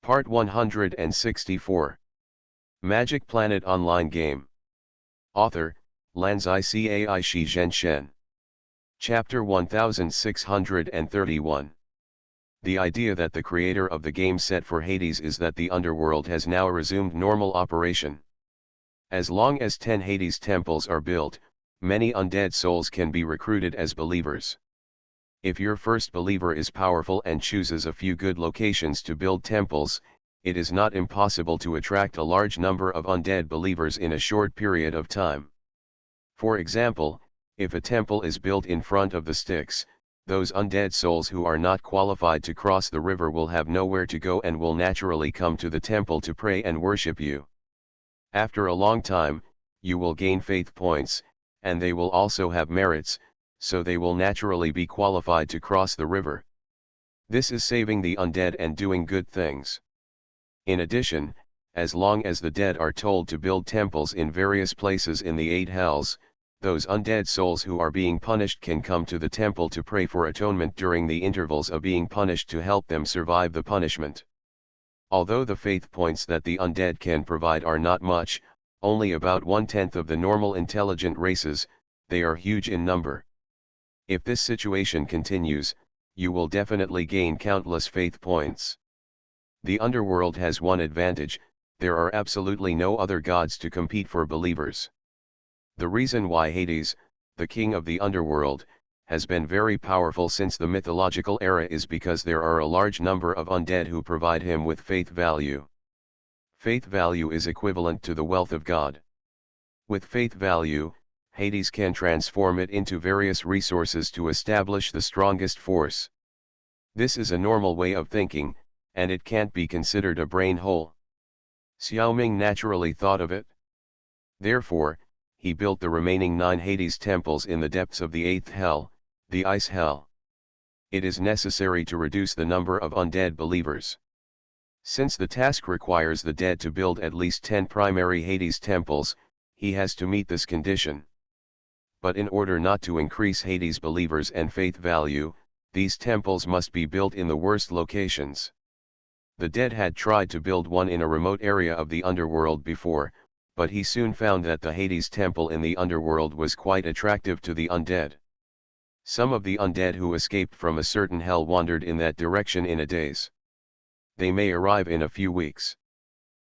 Part 164. Magic Planet Online Game. Author, Lanzai Cai Shi Zhen Shen. Chapter 1631. The idea that the creator of the game set for Hades is that the underworld has now resumed normal operation. As long as 10 Hades temples are built, many undead souls can be recruited as believers. If your first believer is powerful and chooses a few good locations to build temples, it is not impossible to attract a large number of undead believers in a short period of time. For example, if a temple is built in front of the Styx, those undead souls who are not qualified to cross the river will have nowhere to go and will naturally come to the temple to pray and worship you. After a long time, you will gain faith points, and they will also have merits, so they will naturally be qualified to cross the river. This is saving the undead and doing good things. In addition, as long as the dead are told to build temples in various places in the 8 hells, those undead souls who are being punished can come to the temple to pray for atonement during the intervals of being punished to help them survive the punishment. Although the faith points that the undead can provide are not much, only about 1/10 of the normal intelligent races, they are huge in number. If this situation continues, you will definitely gain countless faith points. The underworld has one advantage: there are absolutely no other gods to compete for believers. The reason why Hades, the king of the underworld, has been very powerful since the mythological era is because there are a large number of undead who provide him with faith value. Faith value is equivalent to the wealth of God. With faith value, Hades can transform it into various resources to establish the strongest force. This is a normal way of thinking, and it can't be considered a brain hole. Xiaoming naturally thought of it. Therefore, he built the remaining 9 Hades temples in the depths of the 8th hell, the Ice Hell. It is necessary to reduce the number of undead believers. Since the task requires the dead to build at least 10 primary Hades temples, he has to meet this condition. But in order not to increase Hades believers and faith value, these temples must be built in the worst locations. The dead had tried to build one in a remote area of the underworld before, but he soon found that the Hades temple in the underworld was quite attractive to the undead. Some of the undead who escaped from a certain hell wandered in that direction in a daze. They may arrive in a few weeks.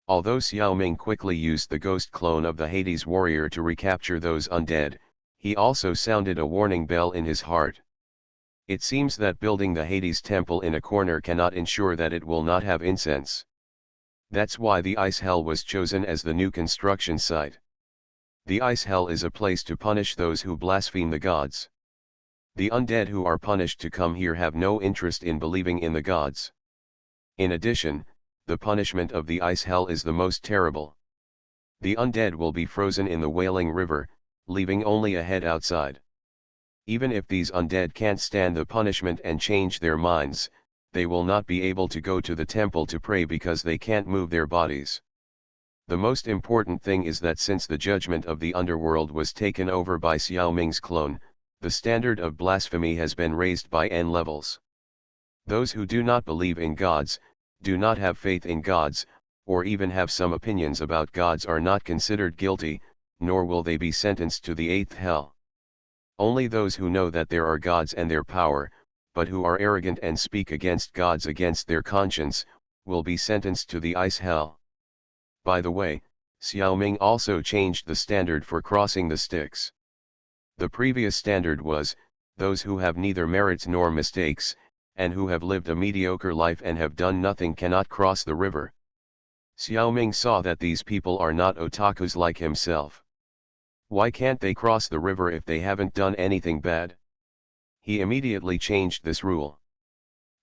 Although Xiaoming quickly used the ghost clone of the Hades warrior to recapture those undead, he also sounded a warning bell in his heart. It seems that building the Hades temple in a corner cannot ensure that it will not have incense. That's why the Ice Hell was chosen as the new construction site. The Ice Hell is a place to punish those who blaspheme the gods. The undead who are punished to come here have no interest in believing in the gods. In addition, the punishment of the Ice Hell is the most terrible. The undead will be frozen in the Wailing River, leaving only a head outside. Even if these undead can't stand the punishment and change their minds, they will not be able to go to the temple to pray because they can't move their bodies. The most important thing is that since the judgment of the underworld was taken over by Xiaoming's clone, the standard of blasphemy has been raised by n levels. Those who do not believe in gods, do not have faith in gods, or even have some opinions about gods are not considered guilty, nor will they be sentenced to the 8th hell. Only those who know that there are gods and their power, but who are arrogant and speak against gods against their conscience, will be sentenced to the Ice Hell. By the way, Xiaoming also changed the standard for crossing the Styx. The previous standard was, those who have neither merits nor mistakes, and who have lived a mediocre life and have done nothing cannot cross the river. Xiaoming saw that these people are not otakus like himself. Why can't they cross the river if they haven't done anything bad? He immediately changed this rule.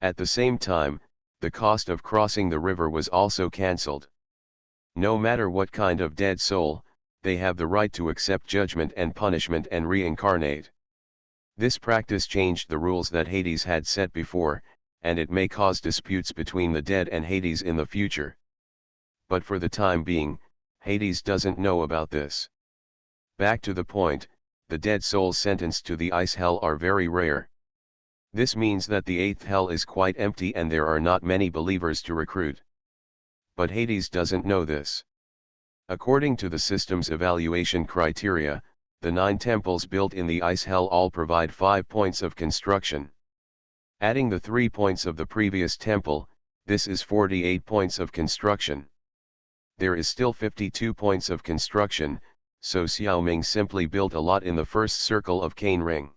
At the same time, the cost of crossing the river was also cancelled. No matter what kind of dead soul, they have the right to accept judgment and punishment and reincarnate. This practice changed the rules that Hades had set before, and it may cause disputes between the dead and Hades in the future. But for the time being, Hades doesn't know about this. Back to the point, the dead souls sentenced to the Ice Hell are very rare. This means that the 8th hell is quite empty and there are not many believers to recruit. But Hades doesn't know this. According to the system's evaluation criteria, the 9 temples built in the Ice Hell all provide 5 points of construction. Adding the 3 points of the previous temple, this is 48 points of construction. There is still 52 points of construction, so Xiaoming simply built a lot in the first circle of Cane Ring.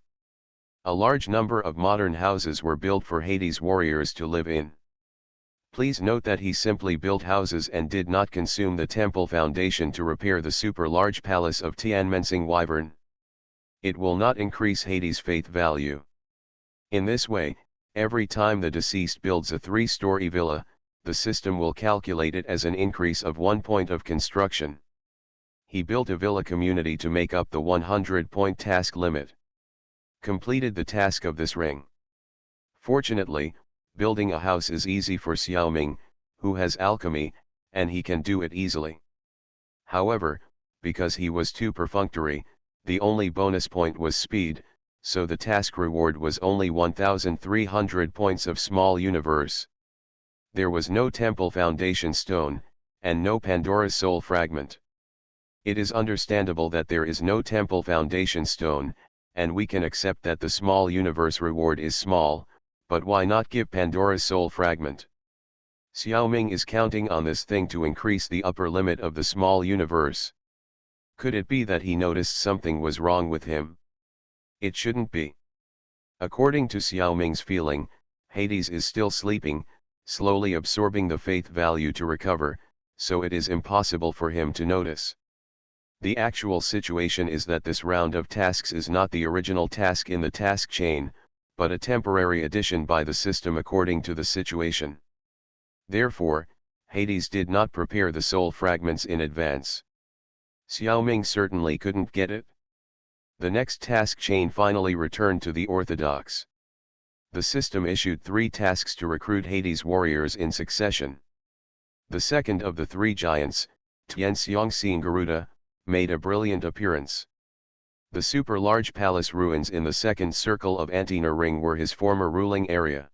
A large number of modern houses were built for Hades warriors to live in. Please note that he simply built houses and did not consume the temple foundation to repair the super-large palace of Tianmensing Wyvern. It will not increase Hades' faith value. In this way, every time the deceased builds a 3-story villa, the system will calculate it as an increase of 1 point of construction. He built a villa community to make up the 100-point task limit. Completed the task of this ring. Fortunately, building a house is easy for Xiaoming, who has alchemy, and he can do it easily. However, because he was too perfunctory, the only bonus point was speed, so the task reward was only 1,300 points of small universe. There was no temple foundation stone, and no Pandora's soul fragment. It is understandable that there is no temple foundation stone, and we can accept that the small universe reward is small, but why not give Pandora's soul fragment? Xiaoming is counting on this thing to increase the upper limit of the small universe. Could it be that he noticed something was wrong with him? It shouldn't be. According to Xiaoming's feeling, Hades is still sleeping, slowly absorbing the faith value to recover, so it is impossible for him to notice. The actual situation is that this round of tasks is not the original task in the task chain, but a temporary addition by the system according to the situation. Therefore, Hades did not prepare the soul fragments in advance. Xiaoming certainly couldn't get it. The next task chain finally returned to the orthodox. The system issued 3 tasks to recruit Hades warriors in succession. The second of the 3 giants, Tianxiangxiang Garuda, made a brilliant appearance. The super-large palace ruins in the second circle of Antina Ring were his former ruling area.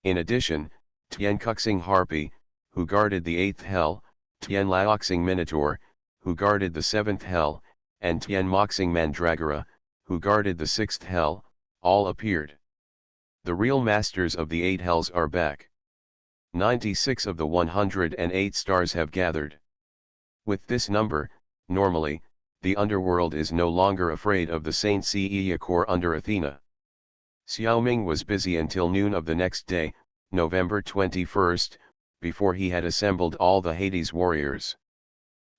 In addition, Tiankuxing Harpy, who guarded the 8th hell, Tianlaoxing Minotaur, who guarded the 7th hell, and Tianmoxing Mandragora, who guarded the 6th hell, all appeared. The real masters of the 8 hells are back. 96 of the 108 stars have gathered. With this number, normally, the underworld is no longer afraid of the Saint Caeacor under Athena. Xiaoming was busy until noon of the next day, November 21st, before he had assembled all the Hades warriors.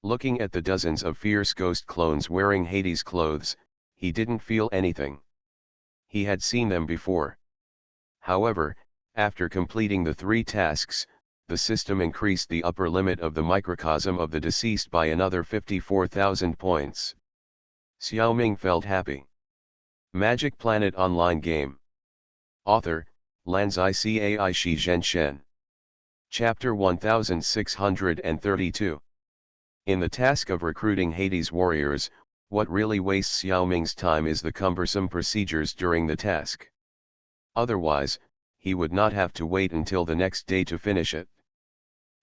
Looking at the dozens of fierce ghost clones wearing Hades clothes, he didn't feel anything. He had seen them before. However, after completing the 3 tasks, the system increased the upper limit of the microcosm of the deceased by another 54,000 points. Xiaoming felt happy. Magic Planet Online Game. Author, Lanzai Cai Shi Zhenshen. Chapter 1632. In the task of recruiting Hades warriors, what really wastes Xiaoming's time is the cumbersome procedures during the task. Otherwise, he would not have to wait until the next day to finish it.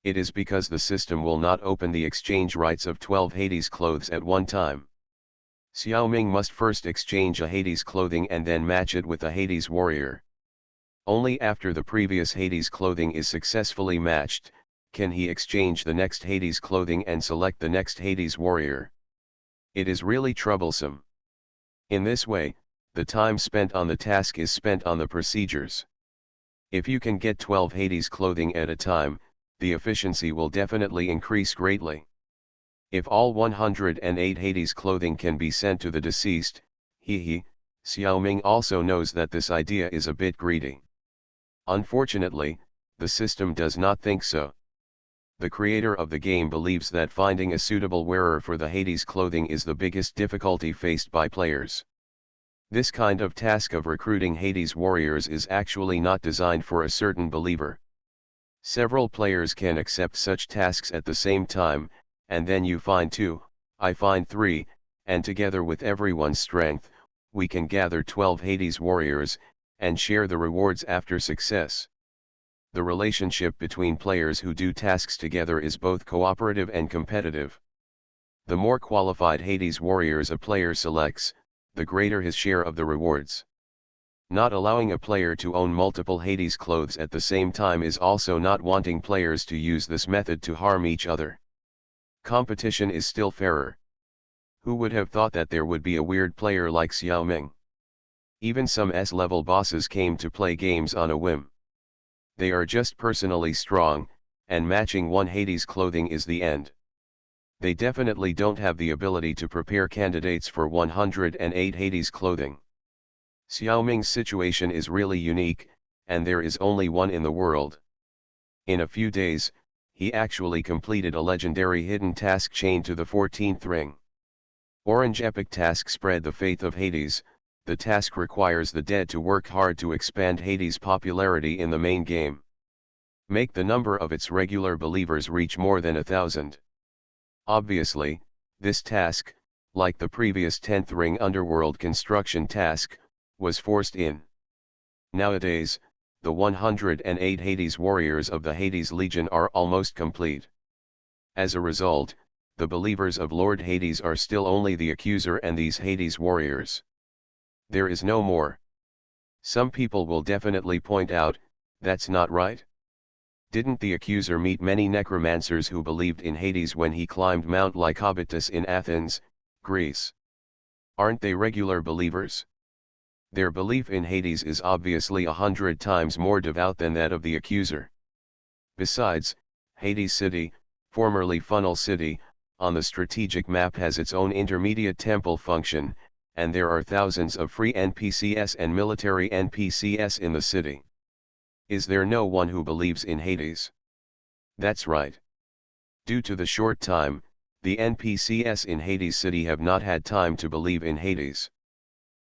It is because the system will not open the exchange rights of 12 Hades clothes at one time. Xiaoming must first exchange a Hades clothing and then match it with a Hades warrior. Only after the previous Hades clothing is successfully matched, can he exchange the next Hades clothing and select the next Hades warrior. It is really troublesome. In this way, the time spent on the task is spent on the procedures. If you can get 12 Hades clothing at a time, the efficiency will definitely increase greatly. If all 108 Hades clothing can be sent to the deceased, Xiaoming also knows that this idea is a bit greedy. Unfortunately, the system does not think so. The creator of the game believes that finding a suitable wearer for the Hades clothing is the biggest difficulty faced by players. This kind of task of recruiting Hades warriors is actually not designed for a certain believer. Several players can accept such tasks at the same time, and then you find 2, I find 3, and together with everyone's strength, we can gather 12 Hades warriors, and share the rewards after success. The relationship between players who do tasks together is both cooperative and competitive. The more qualified Hades warriors a player selects, the greater his share of the rewards. Not allowing a player to own multiple Hades clothes at the same time is also not wanting players to use this method to harm each other. Competition is still fairer. Who would have thought that there would be a weird player like Xiao Ming? Even some S-level bosses came to play games on a whim. They are just personally strong, and matching one Hades clothing is the end. They definitely don't have the ability to prepare candidates for 108 Hades clothing. Xiao Ming's situation is really unique, and there is only one in the world. In a few days, he actually completed a legendary hidden task chain to the 14th ring. Orange Epic Task Spread the Faith of Hades. The task requires the dead to work hard to expand Hades' popularity in the main game. Make the number of its regular believers reach more than 1,000. Obviously, this task, like the previous 10th ring underworld construction task, was forced in. Nowadays, the 108 Hades warriors of the Hades Legion are almost complete. As a result, the believers of Lord Hades are still only the Accuser and these Hades warriors. There is no more. Some people will definitely point out, that's not right. Didn't the Accuser meet many necromancers who believed in Hades when he climbed Mount Lycabettus in Athens, Greece? Aren't they regular believers? Their belief in Hades is obviously 100 times more devout than that of the Accuser. Besides, Hades City, formerly Funnel City, on the strategic map has its own intermediate temple function, and there are thousands of free NPCs and military NPCs in the city. Is there no one who believes in Hades? That's right. Due to the short time, the NPCs in Hades City have not had time to believe in Hades.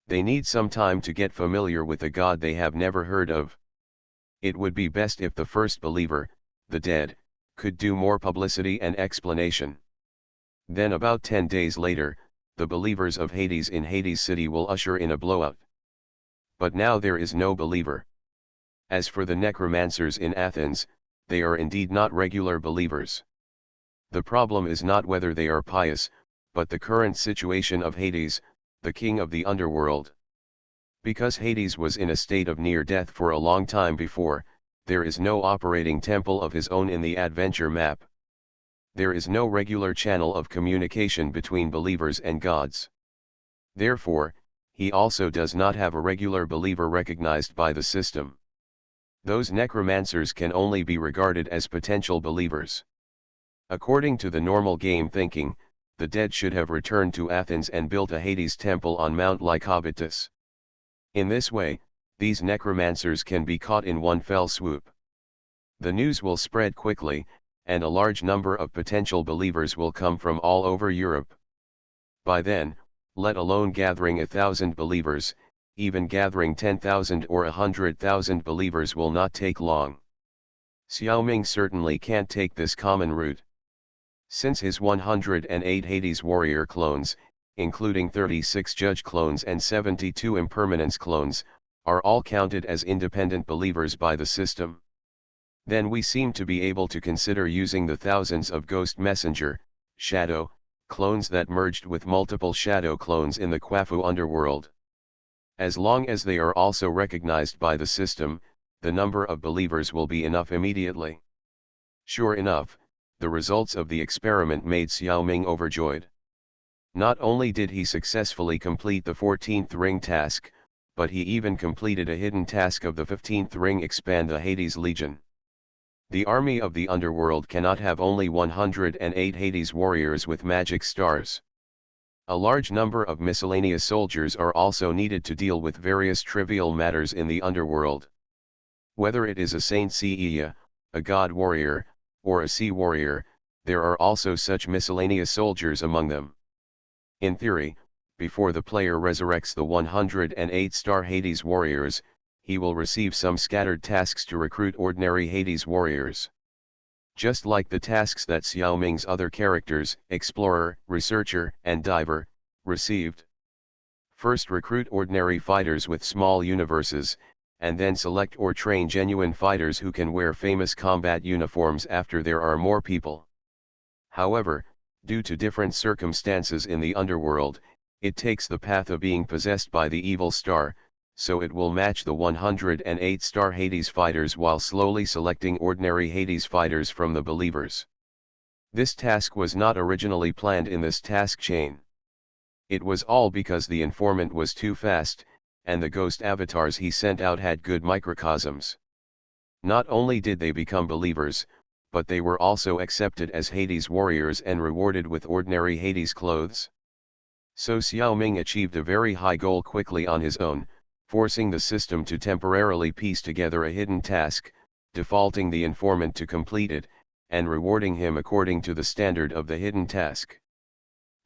They need some time to get familiar with a god they have never heard of. It would be best if the first believer, the dead, could do more publicity and explanation. Then about 10 days later, the believers of Hades in Hades City will usher in a blowout. But now there is no believer. As for the necromancers in Athens, they are indeed not regular believers. The problem is not whether they are pious, but the current situation of Hades, the king of the underworld. Because Hades was in a state of near death for a long time before, there is no operating temple of his own in the adventure map. There is no regular channel of communication between believers and gods. Therefore, he also does not have a regular believer recognized by the system. Those necromancers can only be regarded as potential believers. According to the normal game thinking, the dead should have returned to Athens and built a Hades temple on Mount Lycabettus. In this way, these necromancers can be caught in one fell swoop. The news will spread quickly, and a large number of potential believers will come from all over Europe. By then, let alone gathering 1,000 believers, even gathering 10,000 or 100,000 believers will not take long. Xiao Ming certainly can't take this common route. Since his 108 Hades warrior clones, including 36 judge clones and 72 impermanence clones, are all counted as independent believers by the system, then we seem to be able to consider using the thousands of ghost messenger, shadow, clones that merged with multiple shadow clones in the Quafu underworld. As long as they are also recognized by the system, the number of believers will be enough immediately. Sure enough, the results of the experiment made Xiao Ming overjoyed. Not only did he successfully complete the 14th ring task, but he even completed a hidden task of the 15th ring, expand the Hades Legion. The army of the underworld cannot have only 108 Hades warriors with magic stars. A large number of miscellaneous soldiers are also needed to deal with various trivial matters in the underworld. Whether it is a Saint Seiya, a god warrior, or a sea warrior, there are also such miscellaneous soldiers among them. In theory, before the player resurrects the 108-star Hades warriors, he will receive some scattered tasks to recruit ordinary Hades warriors. Just like the tasks that Xiao Ming's other characters, Explorer, Researcher, and Diver, received. First, recruit ordinary fighters with small universes, and then select or train genuine fighters who can wear famous combat uniforms after there are more people. However, due to different circumstances in the underworld, it takes the path of being possessed by the evil star, so it will match the 108-star Hades fighters while slowly selecting ordinary Hades fighters from the believers. This task was not originally planned in this task chain. It was all because the informant was too fast, and the ghost avatars he sent out had good microcosms. Not only did they become believers, but they were also accepted as Hades warriors and rewarded with ordinary Hades clothes. So Xiao Ming achieved a very high goal quickly on his own, forcing the system to temporarily piece together a hidden task, defaulting the informant to complete it, and rewarding him according to the standard of the hidden task.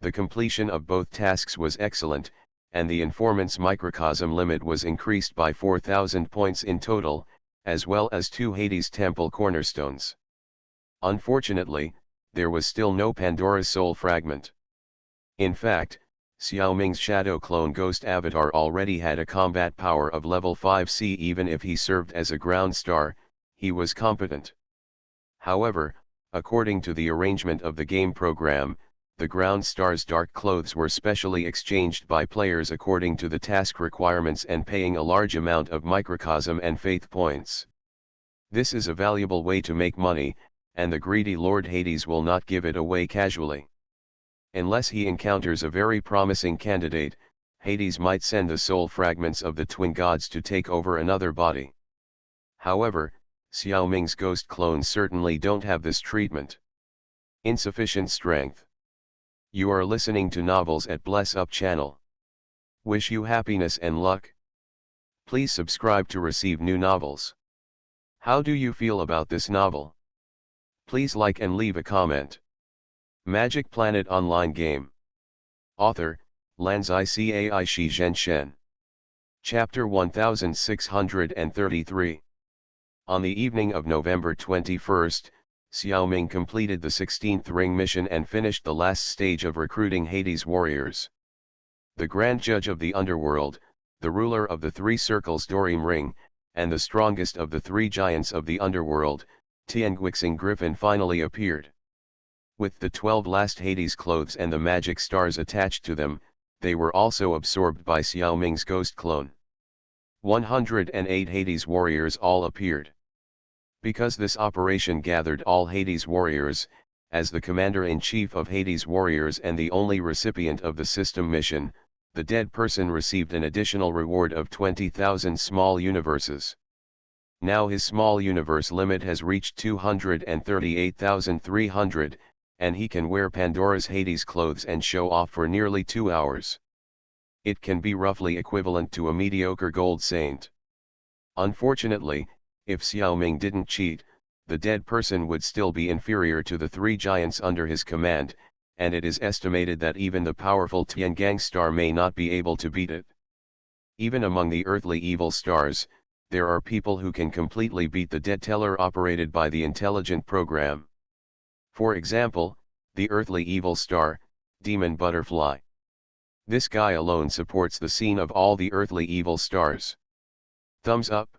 The completion of both tasks was excellent, and the informant's microcosm limit was increased by 4,000 points in total, as well as 2 Hades temple cornerstones. Unfortunately, there was still no Pandora's soul fragment. In fact, Xiao Ming's shadow clone ghost avatar already had a combat power of level 5C. Even if he served as a ground star, he was competent. However, according to the arrangement of the game program, the ground star's dark clothes were specially exchanged by players according to the task requirements and paying a large amount of microcosm and faith points. This is a valuable way to make money, and the greedy Lord Hades will not give it away casually. Unless he encounters a very promising candidate, Hades might send the soul fragments of the twin gods to take over another body. However, Xiao Ming's ghost clones certainly don't have this treatment. Insufficient strength. You are listening to Novels at Bless Up channel. Wish you happiness and luck. Please subscribe to receive new novels. How do you feel about this novel? Please like and leave a comment. Magic Planet Online Game. Author, Lanzai Cai Shi Zhen Shen. Chapter 1633. On the evening of November 21st, Xiao Ming completed the 16th ring mission and finished the last stage of recruiting Hades warriors. The Grand Judge of the Underworld, the ruler of the 3 circles Dorim Ring, and the strongest of the 3 giants of the Underworld, Tianguixing Griffin finally appeared. With the 12 last Hades clothes and the magic stars attached to them, they were also absorbed by Xiao Ming's ghost clone. 108 Hades warriors all appeared. Because this operation gathered all Hades warriors, as the commander-in-chief of Hades warriors and the only recipient of the system mission, the dead person received an additional reward of 20,000 small universes. Now his small universe limit has reached 238,300, and he can wear Pandora's Hades clothes and show off for nearly 2 hours. It can be roughly equivalent to a mediocre gold saint. Unfortunately, if Xiao Ming didn't cheat, the dead person would still be inferior to the 3 giants under his command, and it is estimated that even the powerful Tiangang star may not be able to beat it. Even among the earthly evil stars, there are people who can completely beat the dead teller operated by the intelligent program. For example, the earthly evil star, Demon Butterfly. This guy alone supports the scene of all the earthly evil stars. Thumbs up.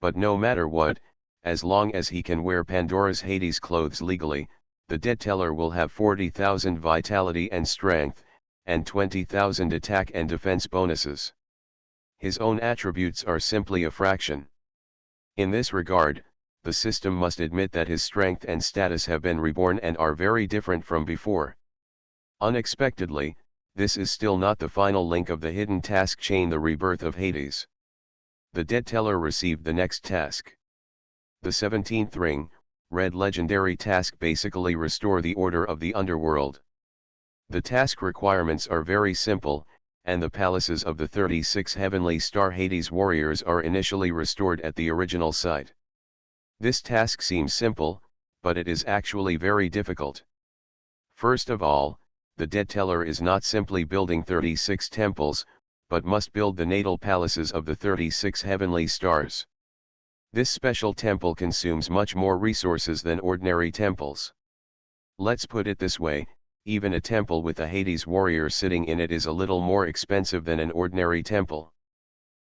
But no matter what, as long as he can wear Pandora's Hades clothes legally, the dead teller will have 40,000 vitality and strength, and 20,000 attack and defense bonuses. His own attributes are simply a fraction. In this regard, the system must admit that his strength and status have been reborn and are very different from before. Unexpectedly, this is still not the final link of the hidden task chain, the rebirth of Hades. The dead teller received the next task. The 17th ring, red legendary task, basically restore the order of the underworld. The task requirements are very simple, and the palaces of the 36 heavenly star Hades warriors are initially restored at the original site. This task seems simple, but it is actually very difficult. First of all, the dead teller is not simply building 36 temples, but must build the natal palaces of the 36 heavenly stars. This special temple consumes much more resources than ordinary temples. Let's put it this way, even a temple with a Hades warrior sitting in it is a little more expensive than an ordinary temple.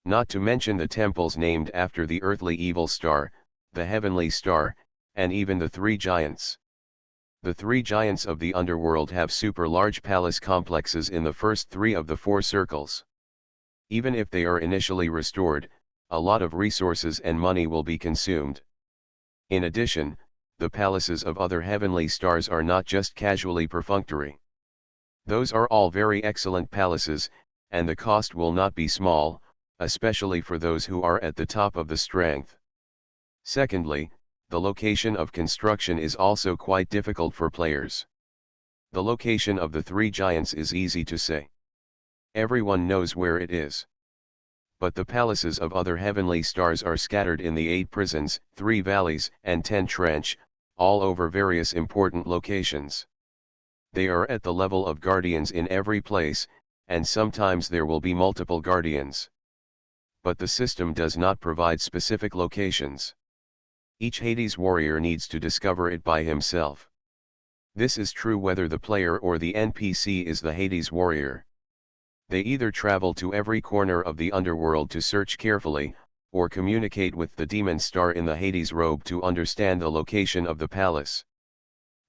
Not to mention the temples named after the earthly evil star, the heavenly star, and even the three giants. The three giants of the underworld have super large palace complexes in the first three of the four circles. Even if they are initially restored, a lot of resources and money will be consumed. In addition, the palaces of other heavenly stars are not just casually perfunctory. Those are all very excellent palaces, and the cost will not be small, especially for those who are at the top of the strength. Secondly, the location of construction is also quite difficult for players. The location of the three giants is easy to say. Everyone knows where it is. But the palaces of other heavenly stars are scattered in the 8 prisons, 3 valleys, and 10 trench, all over various important locations. They are at the level of guardians in every place, and sometimes there will be multiple guardians. But the system does not provide specific locations. Each Hades warrior needs to discover it by himself. This is true whether the player or the NPC is the Hades warrior. They either travel to every corner of the underworld to search carefully, or communicate with the demon star in the Hades robe to understand the location of the palace.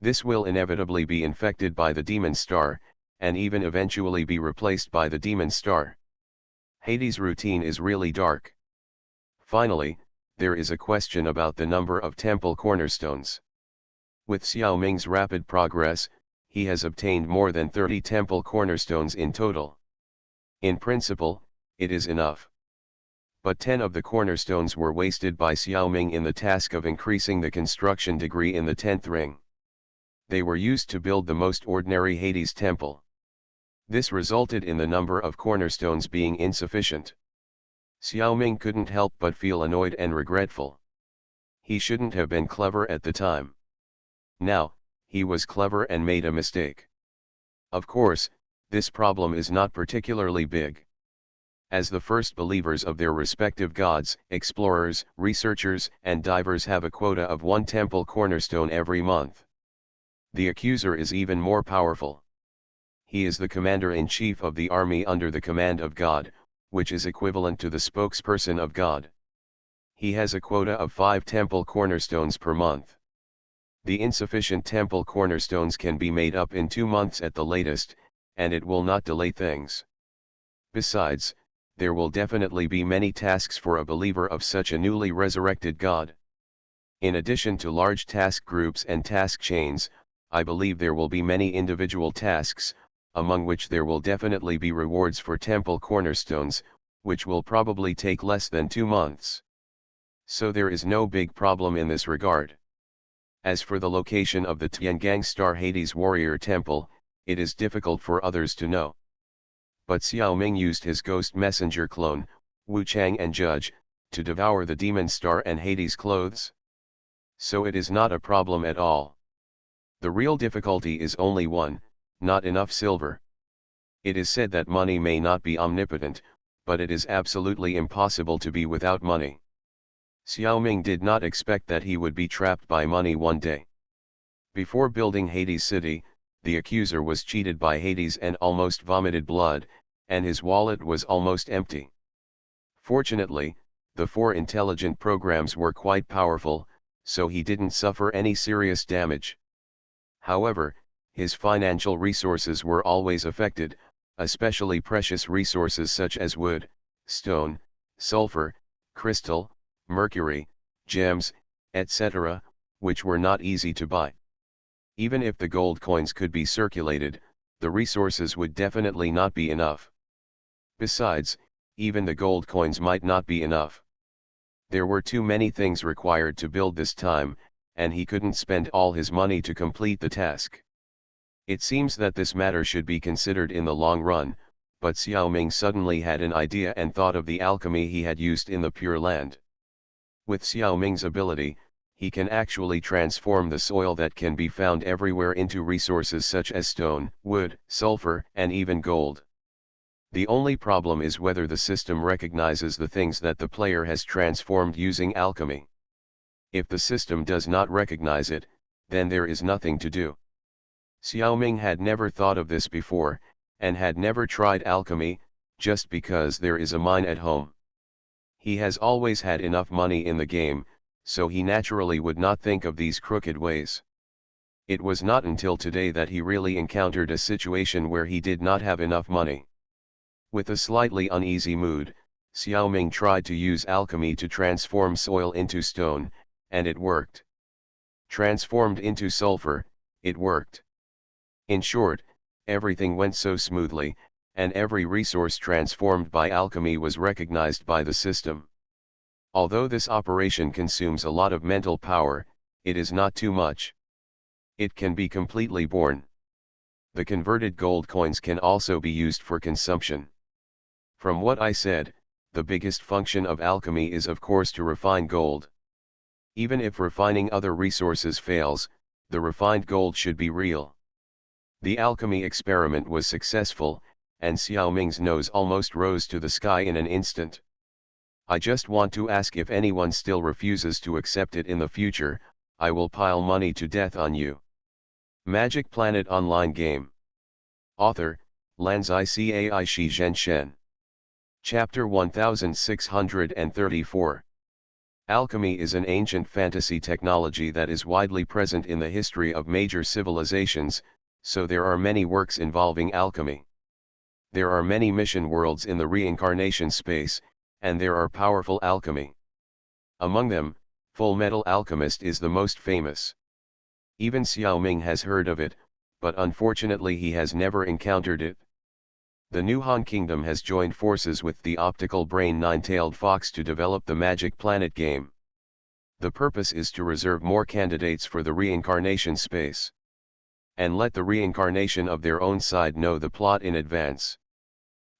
This will inevitably be infected by the demon star, and even eventually be replaced by the demon star. Hades' routine is really dark. Finally, there is a question about the number of temple cornerstones. With Xiao Ming's rapid progress, he has obtained more than 30 temple cornerstones in total. In principle, it is enough. But 10 of the cornerstones were wasted by Xiao Ming in the task of increasing the construction degree in the 10th ring. They were used to build the most ordinary Hades temple. This resulted in the number of cornerstones being insufficient. Xiao Ming couldn't help but feel annoyed and regretful. He shouldn't have been clever at the time. Now, he was clever and made a mistake. Of course, this problem is not particularly big. As the first believers of their respective gods, explorers, researchers, and divers have a quota of 1 temple cornerstone every month. The accuser is even more powerful. He is the commander-in-chief of the army under the command of God, which is equivalent to the spokesperson of God. He has a quota of 5 temple cornerstones per month. The insufficient temple cornerstones can be made up in 2 months at the latest, and it will not delay things. Besides, there will definitely be many tasks for a believer of such a newly resurrected God. In addition to large task groups and task chains, I believe there will be many individual tasks, among which there will definitely be rewards for temple cornerstones, which will probably take less than 2 months. So there is no big problem in this regard. As for the location of the Tiangang Star Hades Warrior Temple, it is difficult for others to know. But Xiao Ming used his ghost messenger clone, Wu Chang and Judge, to devour the demon star and Hades' clothes. So it is not a problem at all. The real difficulty is only one: not enough silver. It is said that money may not be omnipotent, but it is absolutely impossible to be without money. Xiao Ming did not expect that he would be trapped by money one day. Before building Hades City, the accuser was cheated by Hades and almost vomited blood, and his wallet was almost empty. Fortunately, the 4 intelligent programs were quite powerful, so he didn't suffer any serious damage. However, his financial resources were always affected, especially precious resources such as wood, stone, sulfur, crystal, mercury, gems, etc., which were not easy to buy. Even if the gold coins could be circulated, the resources would definitely not be enough. Besides, even the gold coins might not be enough. There were too many things required to build this time, and he couldn't spend all his money to complete the task. It seems that this matter should be considered in the long run, but Xiao Ming suddenly had an idea and thought of the alchemy he had used in the Pure Land. With Xiao Ming's ability, he can actually transform the soil that can be found everywhere into resources such as stone, wood, sulfur, and even gold. The only problem is whether the system recognizes the things that the player has transformed using alchemy. If the system does not recognize it, then there is nothing to do. Xiao Ming had never thought of this before, and had never tried alchemy, just because there is a mine at home. He has always had enough money in the game, so he naturally would not think of these crooked ways. It was not until today that he really encountered a situation where he did not have enough money. With a slightly uneasy mood, Xiaoming tried to use alchemy to transform soil into stone, and it worked. Transformed into sulfur, it worked. In short, everything went so smoothly, and every resource transformed by alchemy was recognized by the system. Although this operation consumes a lot of mental power, it is not too much. It can be completely borne. The converted gold coins can also be used for consumption. From what I said, the biggest function of alchemy is of course to refine gold. Even if refining other resources fails, the refined gold should be real. The alchemy experiment was successful, and Xiaoming's nose almost rose to the sky in an instant. I just want to ask if anyone still refuses to accept it in the future, I will pile money to death on you. Magic Planet Online Game. Author, Lanzai Cai Shi Zhen Shen. Chapter 1634. Alchemy is an ancient fantasy technology that is widely present in the history of major civilizations, so there are many works involving alchemy. There are many mission worlds in the reincarnation space, and there are powerful alchemy. Among them, Full Metal Alchemist is the most famous. Even Xiaoming has heard of it, but unfortunately he has never encountered it. The New Han Kingdom has joined forces with the optical brain Nine-Tailed Fox to develop the Magic Planet game. The purpose is to reserve more candidates for the reincarnation space, and let the reincarnation of their own side know the plot in advance.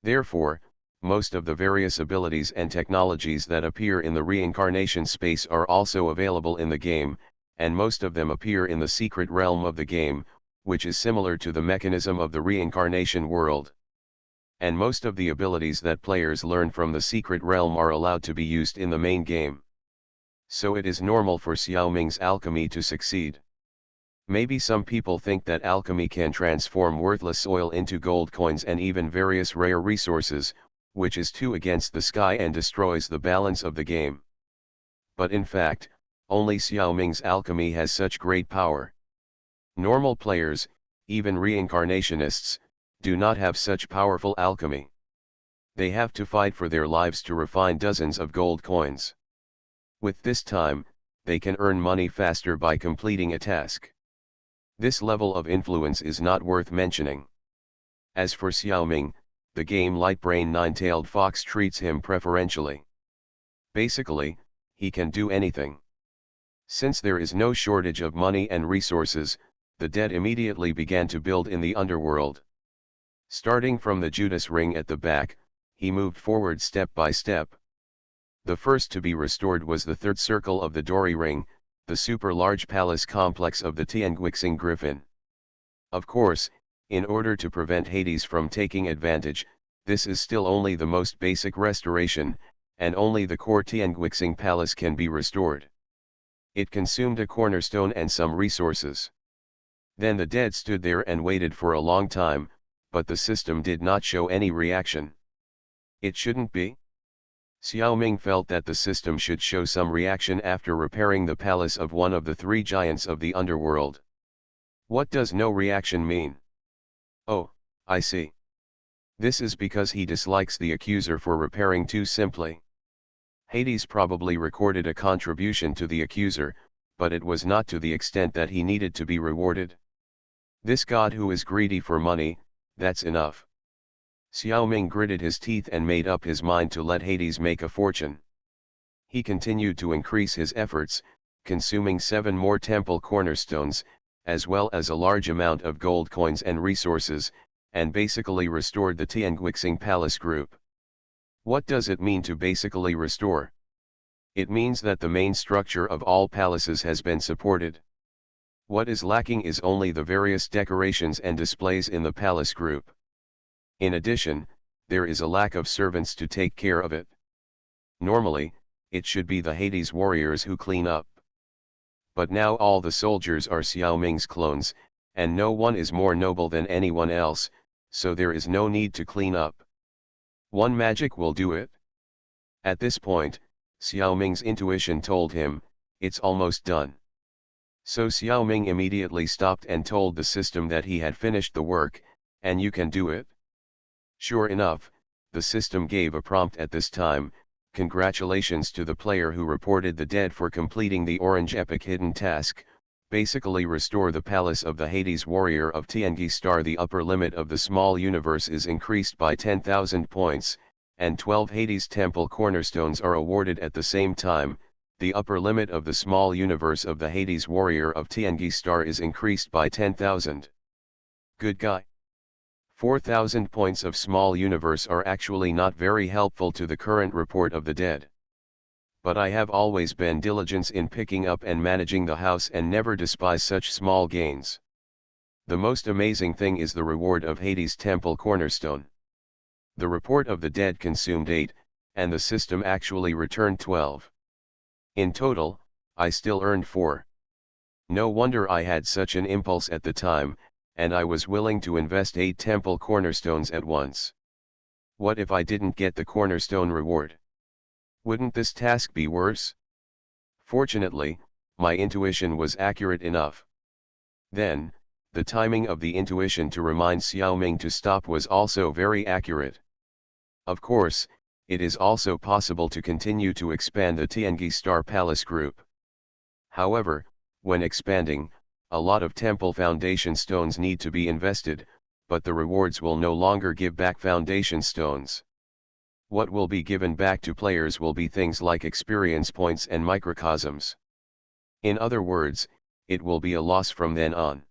Therefore, most of the various abilities and technologies that appear in the reincarnation space are also available in the game, and most of them appear in the secret realm of the game, which is similar to the mechanism of the reincarnation world. And most of the abilities that players learn from the secret realm are allowed to be used in the main game. So it is normal for Xiaoming's alchemy to succeed. Maybe some people think that alchemy can transform worthless oil into gold coins and even various rare resources, which is too against the sky and destroys the balance of the game. But in fact, only Xiaoming's alchemy has such great power. Normal players, even reincarnationists, do not have such powerful alchemy. They have to fight for their lives to refine dozens of gold coins. With this time, they can earn money faster by completing a task. This level of influence is not worth mentioning. As for Xiaoming, the game Light Brain Nine-Tailed Fox treats him preferentially. Basically, he can do anything. Since there is no shortage of money and resources, the dead immediately began to build in the underworld. Starting from the Judas ring at the back, he moved forward step by step. The first to be restored was the third circle of the Dory ring, the super-large palace complex of the Tianguixing Griffin. Of course, in order to prevent Hades from taking advantage, this is still only the most basic restoration, and only the core Tianguixing palace can be restored. It consumed a cornerstone and some resources. Then the dead stood there and waited for a long time, but the system did not show any reaction. It shouldn't be. Xiaoming felt that the system should show some reaction after repairing the palace of one of the three giants of the underworld. What does no reaction mean? Oh, I see. This is because he dislikes the accuser for repairing too simply. Hades probably recorded a contribution to the accuser, but it was not to the extent that he needed to be rewarded. This god who is greedy for money, that's enough. Xiaoming gritted his teeth and made up his mind to let Hades make a fortune. He continued to increase his efforts, consuming 7 more temple cornerstones, as well as a large amount of gold coins and resources, and basically restored the Tianguixing Palace group. What does it mean to basically restore? It means that the main structure of all palaces has been supported. What is lacking is only the various decorations and displays in the palace group. In addition, there is a lack of servants to take care of it. Normally, it should be the Hades warriors who clean up. But now all the soldiers are Xiaoming's clones, and no one is more noble than anyone else, so there is no need to clean up. One magic will do it. At this point, Xiaoming's intuition told him, it's almost done. So Xiaoming immediately stopped and told the system that he had finished the work, and you can do it. Sure enough, the system gave a prompt at this time: congratulations to the player who reported the dead for completing the orange epic hidden task. Basically restore the palace of the Hades warrior of Tiangi star. The upper limit of the small universe is increased by 10,000 points, and 12 Hades temple cornerstones are awarded at the same time. The upper limit of the small universe of the Hades warrior of Tiangi star is increased by 10,000. Good guy. 4,000 points of small universe are actually not very helpful to the current report of the dead. But I have always been diligent in picking up and managing the house and never despise such small gains. The most amazing thing is the reward of Hades temple cornerstone. The report of the dead consumed 8, and the system actually returned 12. In total, I still earned 4. No wonder I had such an impulse at the time, and I was willing to invest 8 temple cornerstones at once. What if I didn't get the cornerstone reward? Wouldn't this task be worse? Fortunately, my intuition was accurate enough. Then, the timing of the intuition to remind Xiaoming to stop was also very accurate. Of course, it is also possible to continue to expand the Tiangi Star Palace group. However, when expanding, a lot of temple foundation stones need to be invested, but the rewards will no longer give back foundation stones. What will be given back to players will be things like experience points and microcosms. In other words, it will be a loss from then on.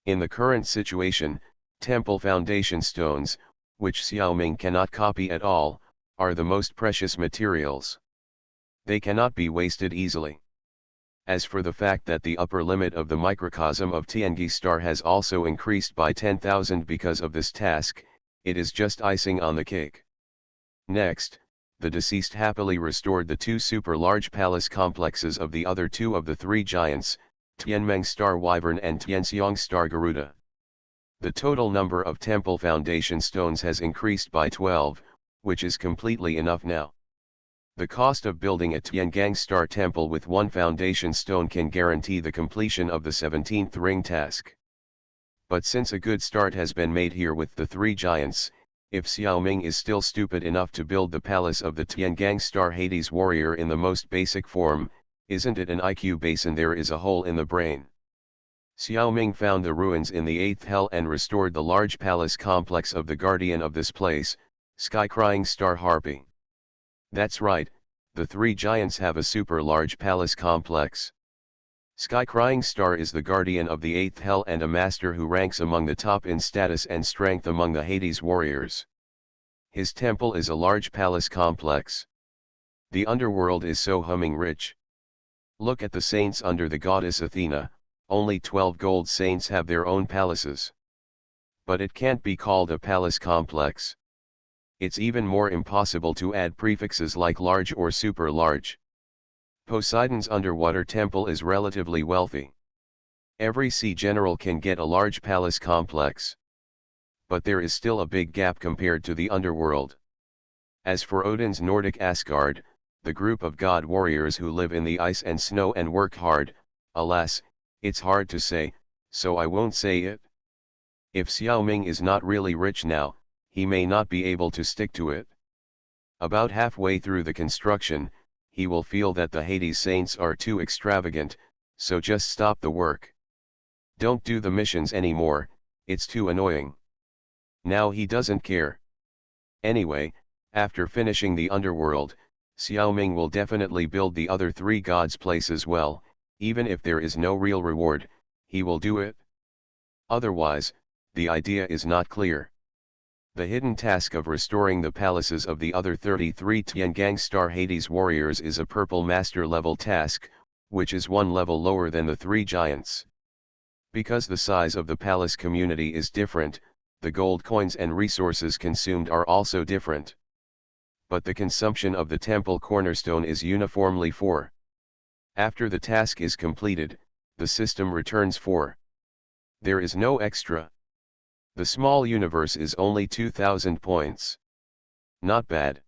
In the current situation, temple foundation stones, which Xiaoming cannot copy at all, are the most precious materials. They cannot be wasted easily. As for the fact that the upper limit of the microcosm of Tiangi Star has also increased by 10,000 because of this task, it is just icing on the cake. Next, the deceased happily restored the 2 super large palace complexes of the other 2 of the 3 giants, Tianmeng Star Wyvern and Tianxiang Star Garuda. The total number of temple foundation stones has increased by 12, which is completely enough now. The cost of building a Tiangang Star temple with 1 foundation stone can guarantee the completion of the 17th ring task. But since a good start has been made here with the 3 giants, if Xiaoming is still stupid enough to build the palace of the Tiangang Star Hades warrior in the most basic form, isn't it an IQ basin? There is a hole in the brain. Xiaoming found the ruins in the 8th hell and restored the large palace complex of the guardian of this place, Sky Crying Star Harpy. That's right, the 3 giants have a super large palace complex. Sky Crying Star is the guardian of the 8th hell and a master who ranks among the top in status and strength among the Hades warriors. His temple is a large palace complex. The underworld is so humming rich. Look at the saints under the goddess Athena, only 12 gold saints have their own palaces. But it can't be called a palace complex. It's even more impossible to add prefixes like large or super large. Poseidon's underwater temple is relatively wealthy. Every sea general can get a large palace complex. But there is still a big gap compared to the underworld. As for Odin's Nordic Asgard, the group of god warriors who live in the ice and snow and work hard, alas, it's hard to say, so I won't say it. If Xiaoming is not really rich now, he may not be able to stick to it. About halfway through the construction, he will feel that the Hades saints are too extravagant, so just stop the work. Don't do the missions anymore, it's too annoying. Now he doesn't care. Anyway, after finishing the underworld, Xiaoming will definitely build the other 3 gods' place as well, even if there is no real reward, he will do it. Otherwise, the idea is not clear. The hidden task of restoring the palaces of the other 33 Tiangang Star Hades warriors is a purple master level task, which is 1 level lower than the 3 giants. Because the size of the palace community is different, the gold coins and resources consumed are also different. But the consumption of the temple cornerstone is uniformly 4. After the task is completed, the system returns 4. There is no extra. The small universe is only 2,000 points. Not bad.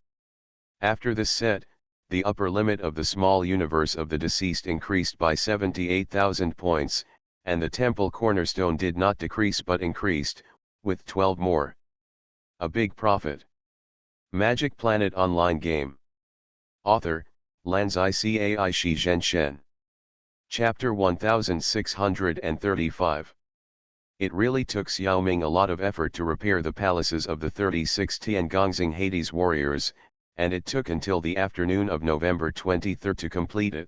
After this set, the upper limit of the small universe of the deceased increased by 78,000 points, and the temple cornerstone did not decrease but increased, with 12 more. A big profit. Magic Planet Online Game. Author, Lanzai Cai Shi Zhen Shen. Chapter 1635. It really took Xiaoming a lot of effort to repair the palaces of the 36 Tiangongxing Hades warriors, and it took until the afternoon of November 23 to complete it.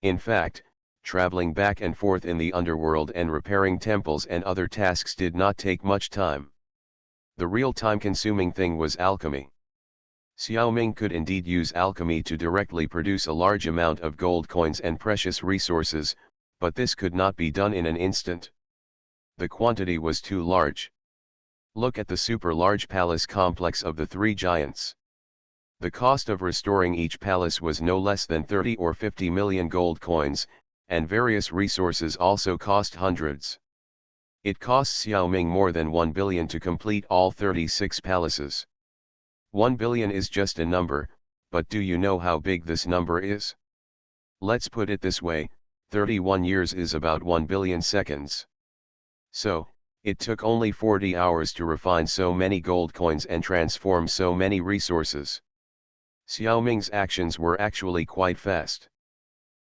In fact, traveling back and forth in the underworld and repairing temples and other tasks did not take much time. The real time-consuming thing was alchemy. Xiaoming could indeed use alchemy to directly produce a large amount of gold coins and precious resources, but this could not be done in an instant. The quantity was too large. Look at the super-large palace complex of the three giants. The cost of restoring each palace was no less than 30 or 50 million gold coins, and various resources also cost hundreds. It cost Xiaoming more than 1 billion to complete all 36 palaces. 1 billion is just a number, but do you know how big this number is? Let's put it this way, 31 years is about 1 billion seconds. So, it took only 40 hours to refine so many gold coins and transform so many resources. Xiaoming's actions were actually quite fast.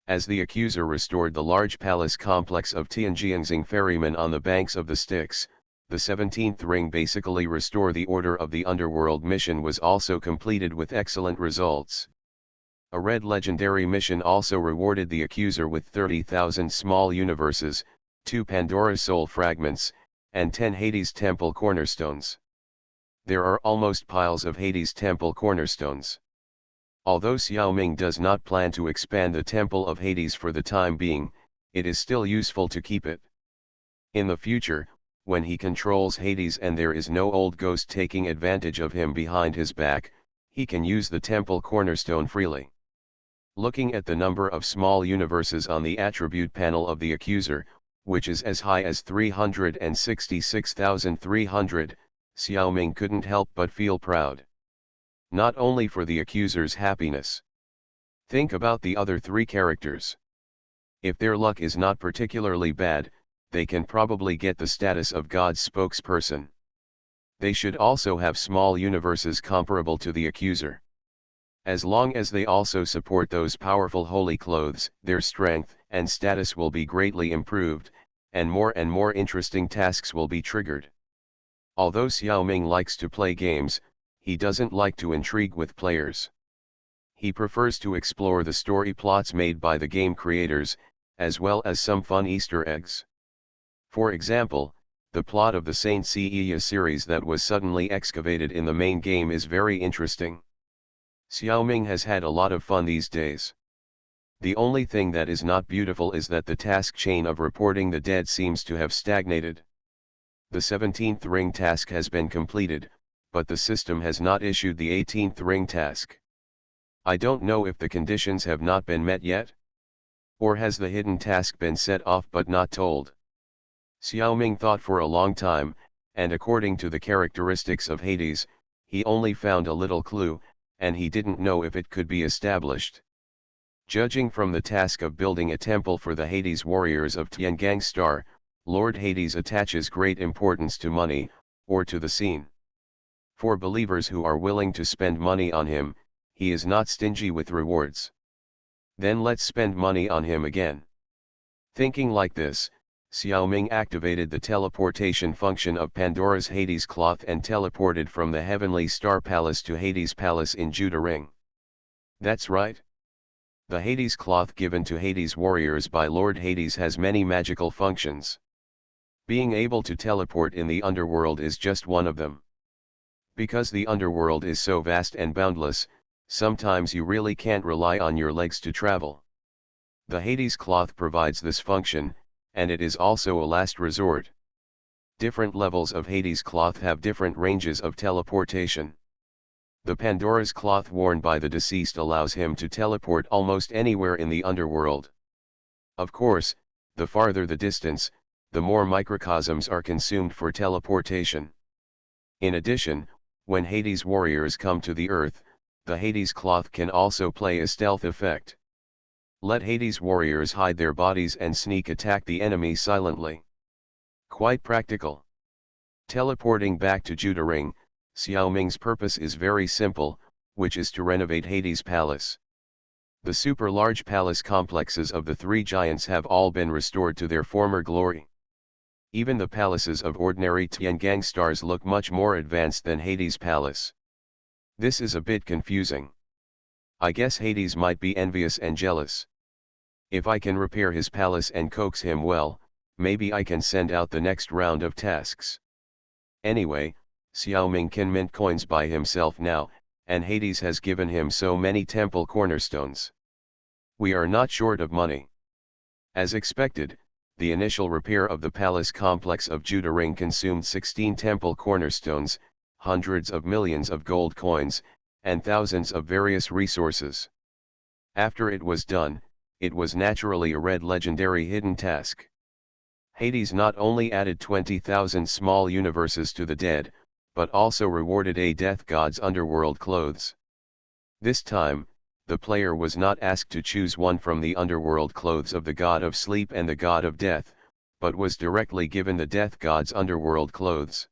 As the accuser restored the large palace complex of Tianjiangxing ferrymen on the banks of the Styx, the 17th ring basically restore the order of the underworld mission was also completed with excellent results. A red legendary mission also rewarded the accuser with 30,000 small universes, 2 Pandora's soul fragments, and 10 Hades temple cornerstones. There are almost piles of Hades temple cornerstones. Although Xiaoming does not plan to expand the Temple of Hades for the time being, it is still useful to keep it. In the future, when he controls Hades and there is no old ghost taking advantage of him behind his back, he can use the temple cornerstone freely. Looking at the number of small universes on the attribute panel of the accuser, which is as high as 366,300, Xiaoming couldn't help but feel proud. Not only for the accuser's happiness. Think about the other 3 characters. If their luck is not particularly bad, they can probably get the status of God's spokesperson. They should also have small universes comparable to the accuser. As long as they also support those powerful holy clothes, their strength and status will be greatly improved, and more interesting tasks will be triggered. Although Xiaoming likes to play games, he doesn't like to intrigue with players. He prefers to explore the story plots made by the game creators, as well as some fun Easter eggs. For example, the plot of the Saint Seiya series that was suddenly excavated in the main game is very interesting. Xiaoming has had a lot of fun these days. The only thing that is not beautiful is that the task chain of reporting the dead seems to have stagnated. The 17th ring task has been completed, but the system has not issued the 18th ring task. I don't know if the conditions have not been met yet. Or has the hidden task been set off but not told? Xiaoming thought for a long time, and according to the characteristics of Hades, he only found a little clue, and he didn't know if it could be established. Judging from the task of building a temple for the Hades warriors of Tiangang Star, Lord Hades attaches great importance to money, or to the scene. For believers who are willing to spend money on him, he is not stingy with rewards. Then let's spend money on him again. Thinking like this, Xiaoming activated the teleportation function of Pandora's Hades cloth and teleported from the Heavenly Star Palace to Hades Palace in Judah Ring. That's right. The Hades cloth given to Hades warriors by Lord Hades has many magical functions. Being able to teleport in the underworld is just one of them. Because the underworld is so vast and boundless, sometimes you really can't rely on your legs to travel. The Hades cloth provides this function, and it is also a last resort. Different levels of Hades cloth have different ranges of teleportation. The Pandora's cloth worn by the deceased allows him to teleport almost anywhere in the underworld. Of course, the farther the distance, the more microcosms are consumed for teleportation. In addition, when Hades warriors come to the earth, the Hades cloth can also play a stealth effect. Let Hades warriors hide their bodies and sneak attack the enemy silently. Quite practical. Teleporting back to Juda Ring, Xiao Ming's purpose is very simple, which is to renovate Hades' palace. The super large palace complexes of the three giants have all been restored to their former glory. Even the palaces of ordinary Tiangang stars look much more advanced than Hades' palace. This is a bit confusing. I guess Hades might be envious and jealous. If I can repair his palace and coax him well, maybe I can send out the next round of tasks. Anyway, Xiao Ming can mint coins by himself now, and Hades has given him so many temple cornerstones. We are not short of money. As expected, the initial repair of the palace complex of Juda Ring consumed 16 temple cornerstones, hundreds of millions of gold coins, and thousands of various resources. After it was done, it was naturally a red legendary hidden task. Hades not only added 20,000 small universes to the dead, but also rewarded a death god's underworld clothes. This time, the player was not asked to choose one from the underworld clothes of the god of sleep and the god of death, but was directly given the death god's underworld clothes.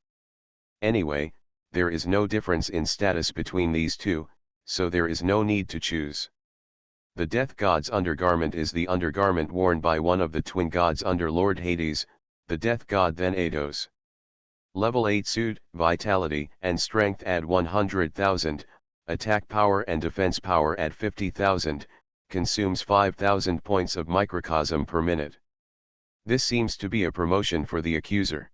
Anyway, there is no difference in status between these two, so there is no need to choose. The death god's undergarment is the undergarment worn by one of the twin gods under Lord Hades, the death god Thanatos. Level 8 suit, vitality and strength add 100,000, attack power and defense power add 50,000, consumes 5,000 points of microcosm per minute. This seems to be a promotion for the accuser.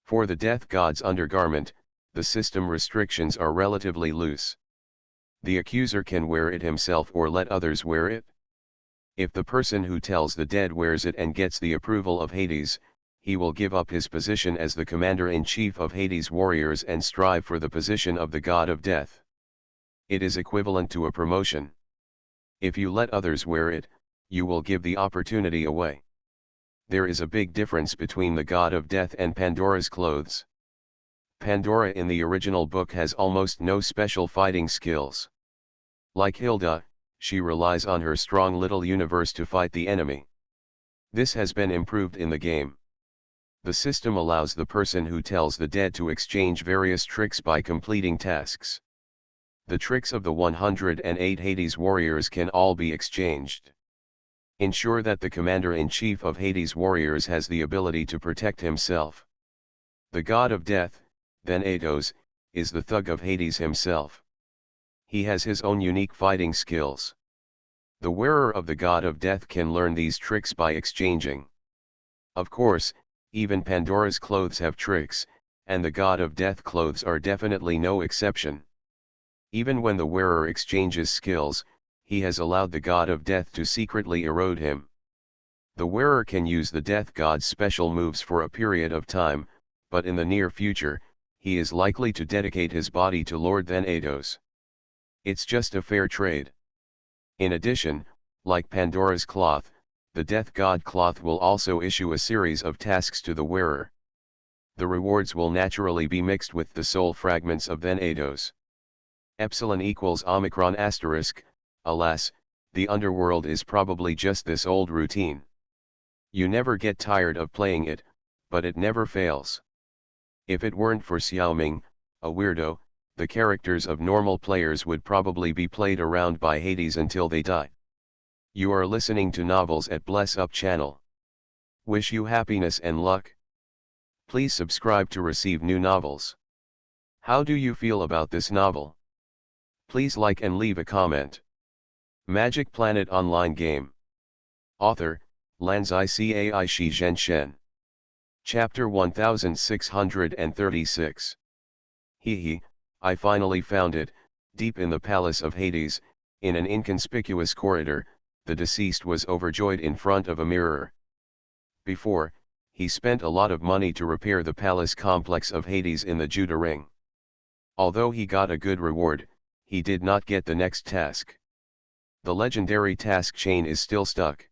For the death god's undergarment, the system restrictions are relatively loose. The accuser can wear it himself or let others wear it. If the person who tells the dead wears it and gets the approval of Hades, he will give up his position as the commander-in-chief of Hades' warriors and strive for the position of the god of death. It is equivalent to a promotion. If you let others wear it, you will give the opportunity away. There is a big difference between the god of death and Pandora's clothes. Pandora in the original book has almost no special fighting skills. Like Hilda, she relies on her strong little universe to fight the enemy. This has been improved in the game. The system allows the person who tells the dead to exchange various tricks by completing tasks. The tricks of the 108 Hades warriors can all be exchanged. Ensure that the commander-in-chief of Hades warriors has the ability to protect himself. The god of death, Thanatos, is the thug of Hades himself. He has his own unique fighting skills. The wearer of the god of death can learn these tricks by exchanging. Of course, even Pandora's clothes have tricks, and the god of death clothes are definitely no exception. Even when the wearer exchanges skills, he has allowed the god of death to secretly erode him. The wearer can use the death god's special moves for a period of time, but in the near future, he is likely to dedicate his body to Lord Thanatos. It's just a fair trade. In addition, like Pandora's cloth, the death god cloth will also issue a series of tasks to the wearer. The rewards will naturally be mixed with the soul fragments of Thanatos. Epsilon equals Omicron asterisk, alas, the underworld is probably just this old routine. You never get tired of playing it, but it never fails. If it weren't for Xiao Ming, a weirdo, the characters of normal players would probably be played around by Hades until they die. You are listening to Novels at Bless Up channel. Wish you happiness and luck. Please subscribe to receive new novels. How do you feel about this novel? Please like and leave a comment. Magic Planet Online Game. Author, Lanzai Cai Shi Zhenshen. Chapter 1636. Hehe, I finally found it, deep in the palace of Hades, in an inconspicuous corridor. The deceased was overjoyed in front of a mirror. Before, he spent a lot of money to repair the palace complex of Hades in the Juda Ring. Although he got a good reward, he did not get the next task. The legendary task chain is still stuck.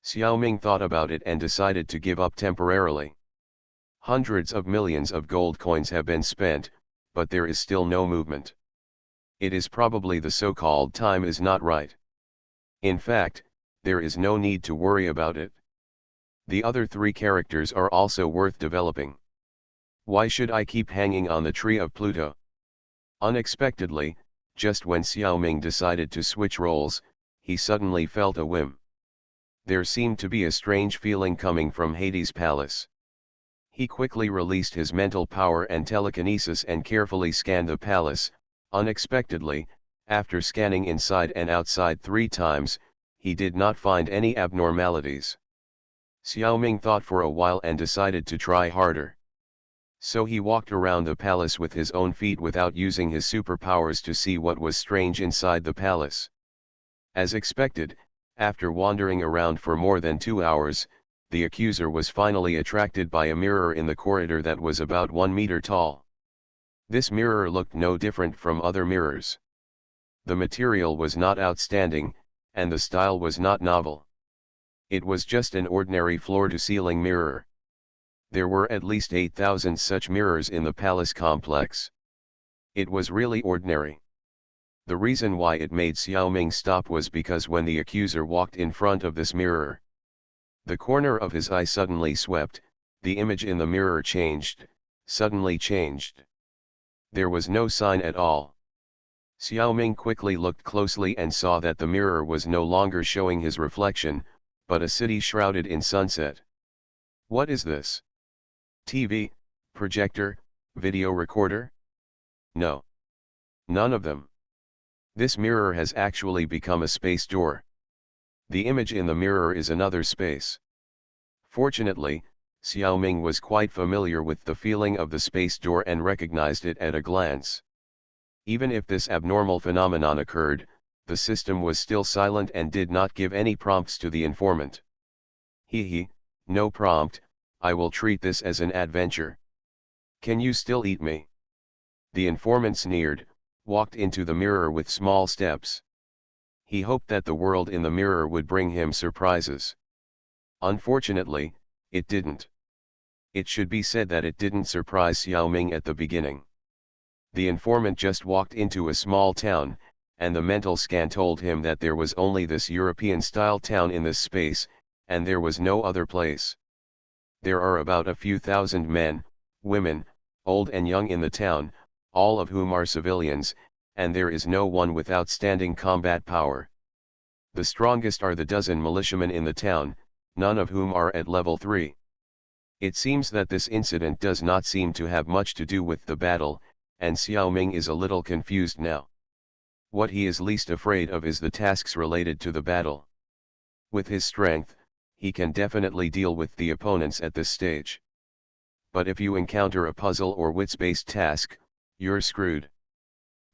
Xiao Ming thought about it and decided to give up temporarily. Hundreds of millions of gold coins have been spent, but there is still no movement. It is probably the so-called time is not right. In fact, there is no need to worry about it. The other three characters are also worth developing. Why should I keep hanging on the tree of Pluto? Unexpectedly, just when Xiaoming decided to switch roles, he suddenly felt a whim. There seemed to be a strange feeling coming from Hades' palace. He quickly released his mental power and telekinesis and carefully scanned the palace. Unexpectedly, after scanning inside and outside 3 times, he did not find any abnormalities. Xiaoming thought for a while and decided to try harder. So he walked around the palace with his own feet without using his superpowers to see what was strange inside the palace. As expected, after wandering around for more than 2 hours, the accuser was finally attracted by a mirror in the corridor that was about 1 meter tall. This mirror looked no different from other mirrors. The material was not outstanding, and the style was not novel. It was just an ordinary floor-to-ceiling mirror. There were at least 8,000 such mirrors in the palace complex. It was really ordinary. The reason why it made Xiaoming stop was because when the accuser walked in front of this mirror, the corner of his eye suddenly swept, the image in the mirror changed, suddenly changed. There was no sign at all. Xiaoming quickly looked closely and saw that the mirror was no longer showing his reflection, but a city shrouded in sunset. What is this? TV, projector, video recorder? No. None of them. This mirror has actually become a space door. The image in the mirror is another space. Fortunately, Xiaoming was quite familiar with the feeling of the space door and recognized it at a glance. Even if this abnormal phenomenon occurred, the system was still silent and did not give any prompts to the informant. No prompt, I will treat this as an adventure. Can you still eat me? The informant sneered, walked into the mirror with small steps. He hoped that the world in the mirror would bring him surprises. Unfortunately, it didn't. It should be said that it didn't surprise Xiaoming at the beginning. The informant just walked into a small town, and the mental scan told him that there was only this European-style town in this space, and there was no other place. There are about a few thousand men, women, old and young in the town, all of whom are civilians, and there is no one with outstanding combat power. The strongest are the dozen militiamen in the town, none of whom are at level 3. It seems that this incident does not seem to have much to do with the battle, and Xiaoming is a little confused now. What he is least afraid of is the tasks related to the battle. With his strength, he can definitely deal with the opponents at this stage. But if you encounter a puzzle or wits-based task, you're screwed.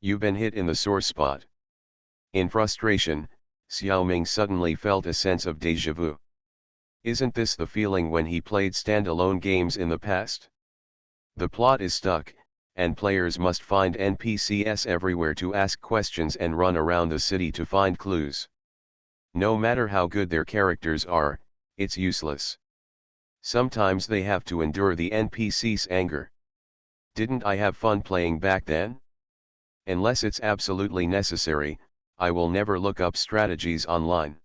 You've been hit in the sore spot. In frustration, Xiaoming suddenly felt a sense of déjà vu. Isn't this the feeling when he played standalone games in the past? The plot is stuck, and players must find NPCs everywhere to ask questions and run around the city to find clues. No matter how good their characters are, it's useless. Sometimes they have to endure the NPC's anger. Didn't I have fun playing back then? Unless it's absolutely necessary, I will never look up strategies online.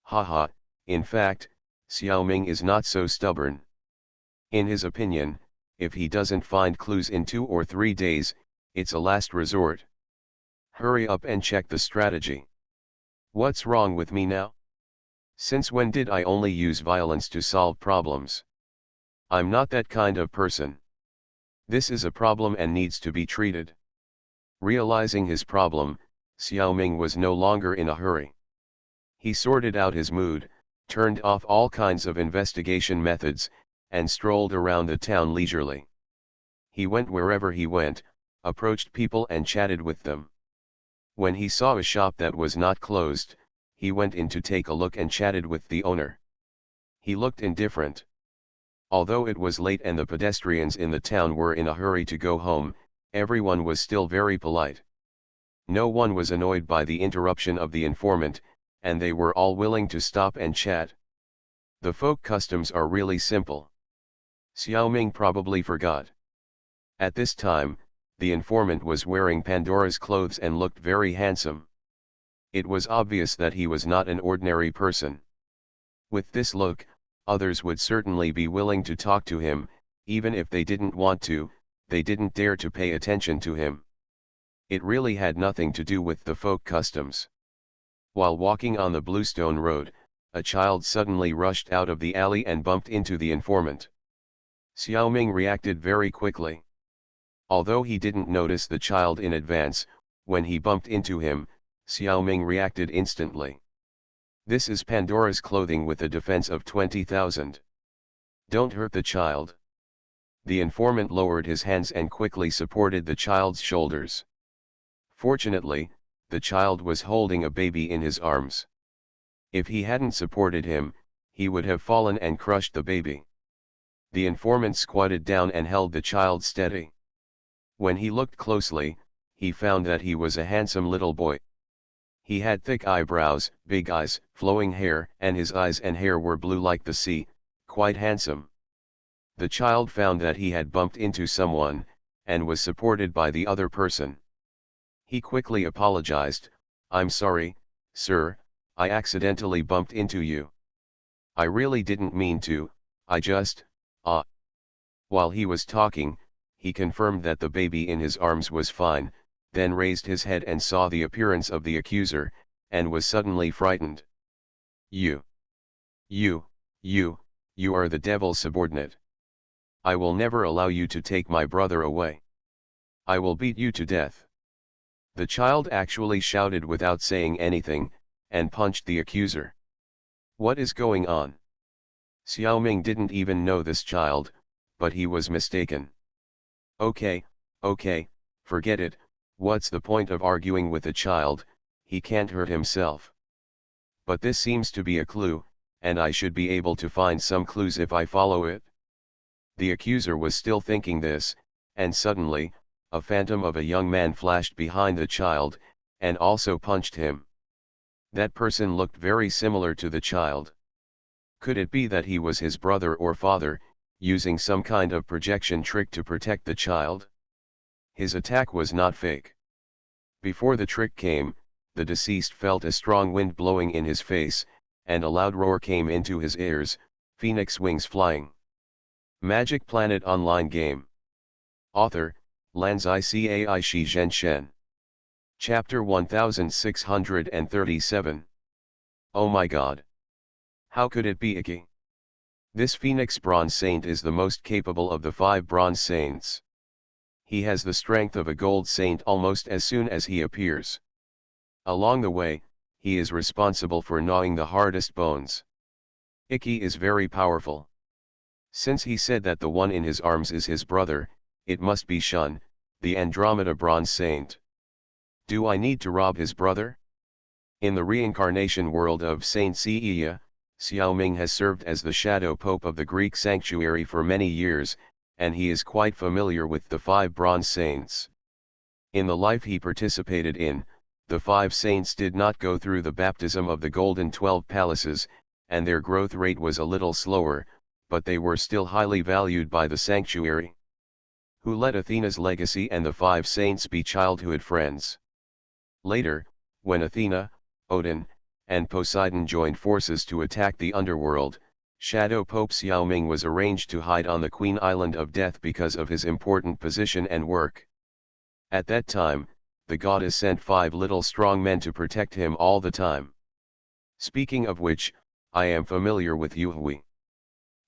Haha, in fact, Xiaoming is not so stubborn. In his opinion, if he doesn't find clues in 2 or 3 days, it's a last resort. Hurry up and check the strategy. What's wrong with me now? Since when did I only use violence to solve problems? I'm not that kind of person. This is a problem and needs to be treated. Realizing his problem, Xiaoming was no longer in a hurry. He sorted out his mood, turned off all kinds of investigation methods, and strolled around the town leisurely. He went wherever he went, approached people and chatted with them. When he saw a shop that was not closed, he went in to take a look and chatted with the owner. He looked indifferent. Although it was late and the pedestrians in the town were in a hurry to go home, everyone was still very polite. No one was annoyed by the interruption of the informant, and they were all willing to stop and chat. The folk customs are really simple. Xiaoming probably forgot. At this time, The informant was wearing Pandora's clothes and looked very handsome. It was obvious that he was not an ordinary person. With this look, others would certainly be willing to talk to him, even if they didn't want to, they didn't dare to pay attention to him. It really had nothing to do with the folk customs. While walking on the Bluestone Road, a child suddenly rushed out of the alley and bumped into the informant. Xiaoming reacted very quickly. Although he didn't notice the child in advance, when he bumped into him, Xiaoming reacted instantly. This is Pandora's clothing with a defense of 20,000. Don't hurt the child. The informant lowered his hands and quickly supported the child's shoulders. Fortunately, the child was holding a baby in his arms. If he hadn't supported him, he would have fallen and crushed the baby. The informant squatted down and held the child steady. When he looked closely, he found that he was a handsome little boy. He had thick eyebrows, big eyes, flowing hair, and his eyes and hair were blue like the sea, quite handsome. The child found that he had bumped into someone, and was supported by the other person. He quickly apologized, "I'm sorry, sir, I accidentally bumped into you. I really didn't mean to, I just, While he was talking, he confirmed that the baby in his arms was fine, then raised his head and saw the appearance of the accuser, and was suddenly frightened. You are the devil's subordinate. I will never allow you to take my brother away. I will beat you to death." The child actually shouted without saying anything, and punched the accuser. What is going on? Xiaoming didn't even know this child, but he was mistaken. Okay, forget it, what's the point of arguing with a child, he can't hurt himself. But this seems to be a clue, and I should be able to find some clues if I follow it. The accuser was still thinking this, and suddenly, a phantom of a young man flashed behind the child, and also punched him. That person looked very similar to the child. Could it be that he was his brother or father, using some kind of projection trick to protect the child? His attack was not fake. Before the trick came, the deceased felt a strong wind blowing in his face, and a loud roar came into his ears, phoenix wings flying. Magic Planet Online Game. Author, Lanzai Cai Shi Zhen Shen. Chapter 1637. Oh my god. How could it be Iki? This Phoenix Bronze Saint is the most capable of the 5 Bronze Saints. He has the strength of a Gold Saint almost as soon as he appears. Along the way, he is responsible for gnawing the hardest bones. Iki is very powerful. Since he said that the one in his arms is his brother, it must be Shun, the Andromeda Bronze Saint. Do I need to rob his brother? In the reincarnation world of Saint Seiya, Xiaoming has served as the shadow pope of the Greek sanctuary for many years, and he is quite familiar with the 5 Bronze Saints. In the life he participated in, the 5 saints did not go through the baptism of the Golden 12 Palaces, and their growth rate was a little slower, but they were still highly valued by the sanctuary. Who let Athena's legacy and the 5 saints be childhood friends. Later, when Athena, Odin, and Poseidon joined forces to attack the underworld, Shadow Pope Xiaoming was arranged to hide on the Queen Island of Death because of his important position and work. At that time, the goddess sent 5 little strong men to protect him all the time. Speaking of which, I am familiar with Yuhui.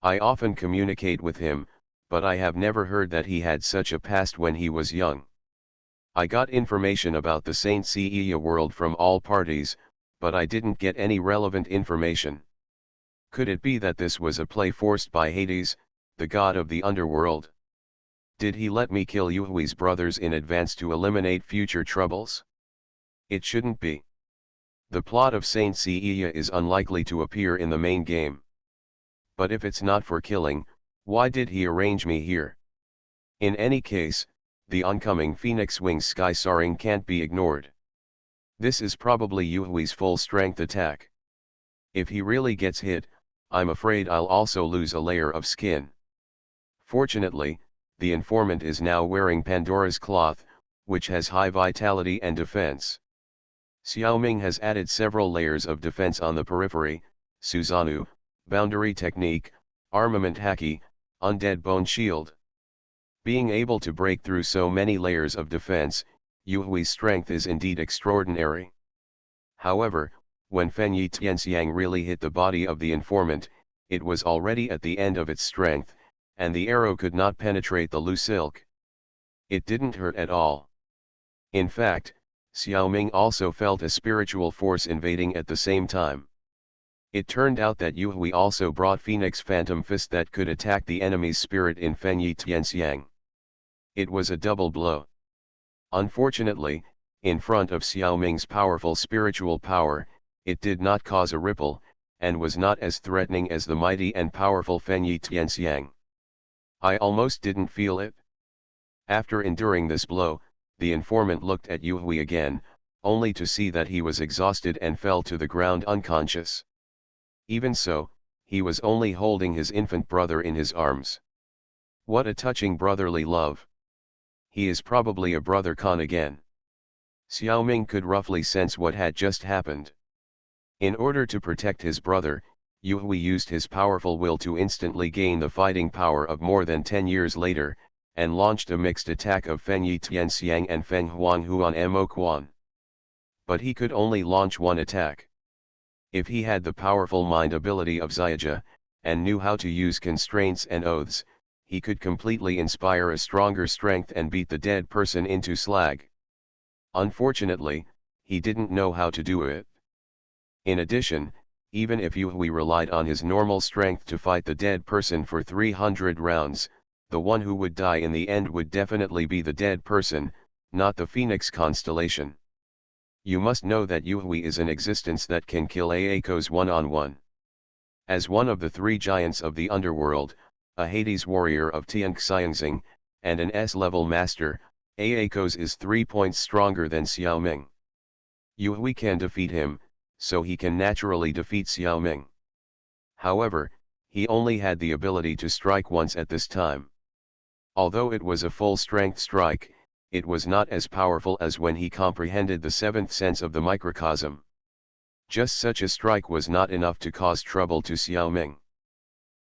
I often communicate with him, but I have never heard that he had such a past when he was young. I got information about the Saint Seiya world from all parties, but I didn't get any relevant information. Could it be that this was a play forced by Hades, the god of the underworld? Did he let me kill Yuhui's brothers in advance to eliminate future troubles? It shouldn't be. The plot of Saint Seiya is unlikely to appear in the main game. But if it's not for killing, why did he arrange me here? In any case, the oncoming Phoenix Wings sky soaring can't be ignored. This is probably Yuhui's full strength attack. If he really gets hit, I'm afraid I'll also lose a layer of skin. Fortunately, the informant is now wearing Pandora's cloth, which has high vitality and defense. Xiaoming has added several layers of defense on the periphery: Suzanu, boundary technique, armament haki, undead bone shield. Being able to break through so many layers of defense, Yuhui's strength is indeed extraordinary. However, when Fenyi Tianxiang really hit the body of the informant, it was already at the end of its strength, and the arrow could not penetrate the loose silk. It didn't hurt at all. In fact, Xiaoming also felt a spiritual force invading at the same time. It turned out that Yuhui also brought Phoenix Phantom Fist that could attack the enemy's spirit in Fenyi Tianxiang. It was a double blow. Unfortunately, in front of Xiaoming's powerful spiritual power, it did not cause a ripple, and was not as threatening as the mighty and powerful Fenyi Tianxiang. I almost didn't feel it. After enduring this blow, the informant looked at Yuhui again, only to see that he was exhausted and fell to the ground unconscious. Even so, he was only holding his infant brother in his arms. What a touching brotherly love. He is probably a brother Khan again. Xiaoming could roughly sense what had just happened. In order to protect his brother, Yuhui used his powerful will to instantly gain the fighting power of more than 10 years later, and launched a mixed attack of Fenyi Tianxiang and Feng Huanghuan Mo Quan. But he could only launch one attack. If he had the powerful mind ability of Xiaja, and knew how to use constraints and oaths, he could completely inspire a stronger strength and beat the dead person into slag. Unfortunately, he didn't know how to do it. In addition, even if Yuhui relied on his normal strength to fight the dead person for 300 rounds, the one who would die in the end would definitely be the dead person, not the Phoenix constellation. You must know that Yuhui is an existence that can kill Aakos one-on-one. As one of the three giants of the underworld, a Hades warrior of Tianxiangxing, and an S-level master, Aakos is 3 points stronger than Xiaoming. Yuhui can defeat him, so he can naturally defeat Xiaoming. However, he only had the ability to strike once at this time. Although it was a full-strength strike, it was not as powerful as when he comprehended the seventh sense of the microcosm. Just such a strike was not enough to cause trouble to Xiaoming.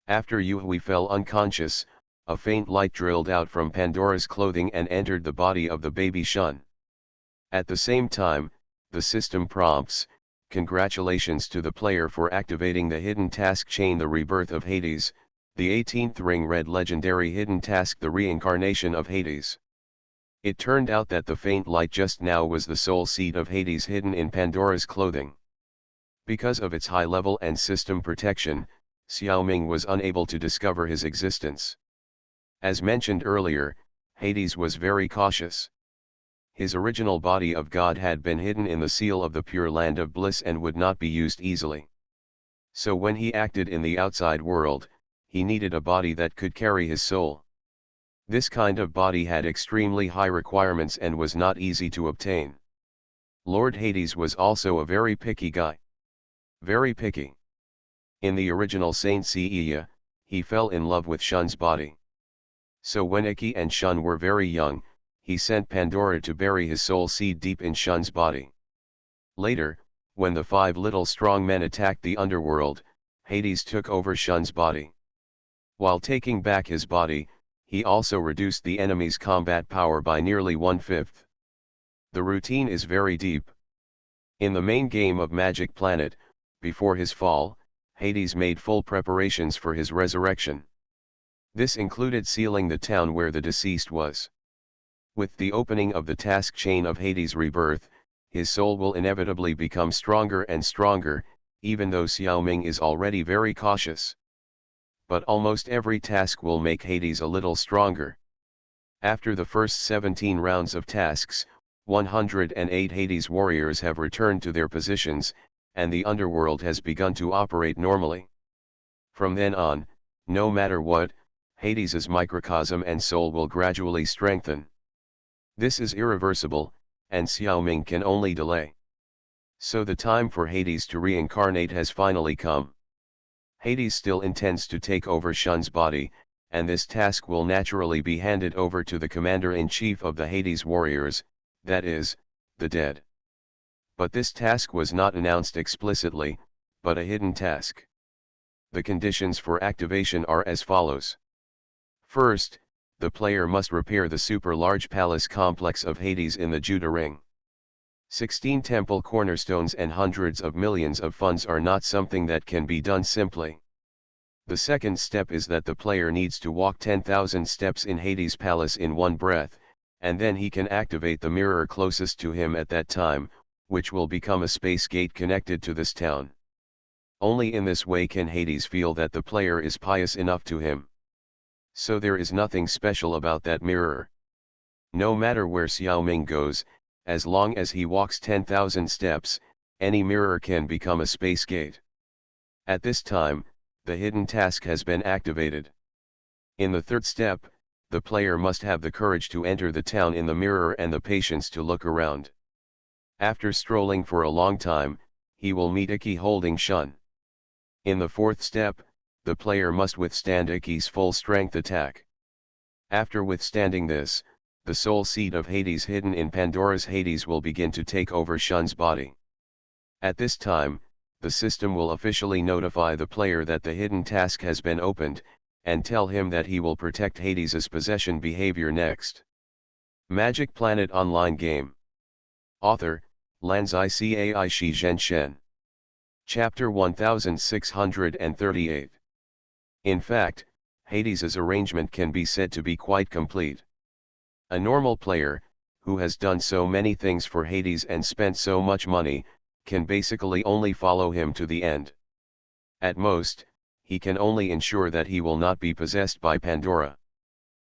After Yuhui fell unconscious, a faint light drilled out from Pandora's clothing and entered the body of the baby Shun. At the same time, the system prompts, "Congratulations to the player for activating the hidden task chain, the rebirth of Hades, the 18th ring red legendary hidden task, the reincarnation of Hades." It turned out that the faint light just now was the soul seed of Hades hidden in Pandora's clothing. Because of its high level and system protection, Xiaoming was unable to discover his existence. As mentioned earlier, Hades was very cautious. His original body of God had been hidden in the seal of the pure land of bliss and would not be used easily. So when he acted in the outside world, he needed a body that could carry his soul. This kind of body had extremely high requirements and was not easy to obtain. Lord Hades was also a very picky guy. Very picky. In the original Saint Seiya, he fell in love with Shun's body. So when Iki and Shun were very young, he sent Pandora to bury his soul seed deep in Shun's body. Later, when the 5 little strong men attacked the underworld, Hades took over Shun's body. While taking back his body, he also reduced the enemy's combat power by nearly 1/5. The routine is very deep. In the main game of Magic Planet, before his fall, Hades made full preparations for his resurrection. This included sealing the town where the deceased was. With the opening of the task chain of Hades' rebirth, his soul will inevitably become stronger and stronger, even though Xiaoming is already very cautious. But almost every task will make Hades a little stronger. After the first 17 rounds of tasks, 108 Hades warriors have returned to their positions, and the underworld has begun to operate normally. From then on, no matter what, Hades' microcosm and soul will gradually strengthen. This is irreversible, and Xiaoming can only delay. So the time for Hades to reincarnate has finally come. Hades still intends to take over Shun's body, and this task will naturally be handed over to the commander-in-chief of the Hades warriors, that is, the dead. But this task was not announced explicitly, but a hidden task. The conditions for activation are as follows. First, the player must repair the super-large palace complex of Hades in the Judah Ring. 16 temple cornerstones and hundreds of millions of funds are not something that can be done simply. The second step is that the player needs to walk 10,000 steps in Hades' palace in one breath, and then he can activate the mirror closest to him at that time, which will become a space gate connected to this town. Only in this way can Hades feel that the player is pious enough to him. So there is nothing special about that mirror. No matter where Xiaoming goes, as long as he walks 10,000 steps, any mirror can become a space gate. At this time, the hidden task has been activated. In the third step, the player must have the courage to enter the town in the mirror and the patience to look around. After strolling for a long time, he will meet Iki holding Shun. In the fourth step, the player must withstand Iki's full strength attack. After withstanding this, the soul seed of Hades hidden in Pandora's Hades will begin to take over Shun's body. At this time, the system will officially notify the player that the hidden task has been opened, and tell him that he will protect Hades' possession behavior next. Magic Planet Online Game. Author, Lanzai Cai Shi Zhenshen. Chapter 1638. In fact, Hades' arrangement can be said to be quite complete. A normal player, who has done so many things for Hades and spent so much money, can basically only follow him to the end. At most, he can only ensure that he will not be possessed by Pandora.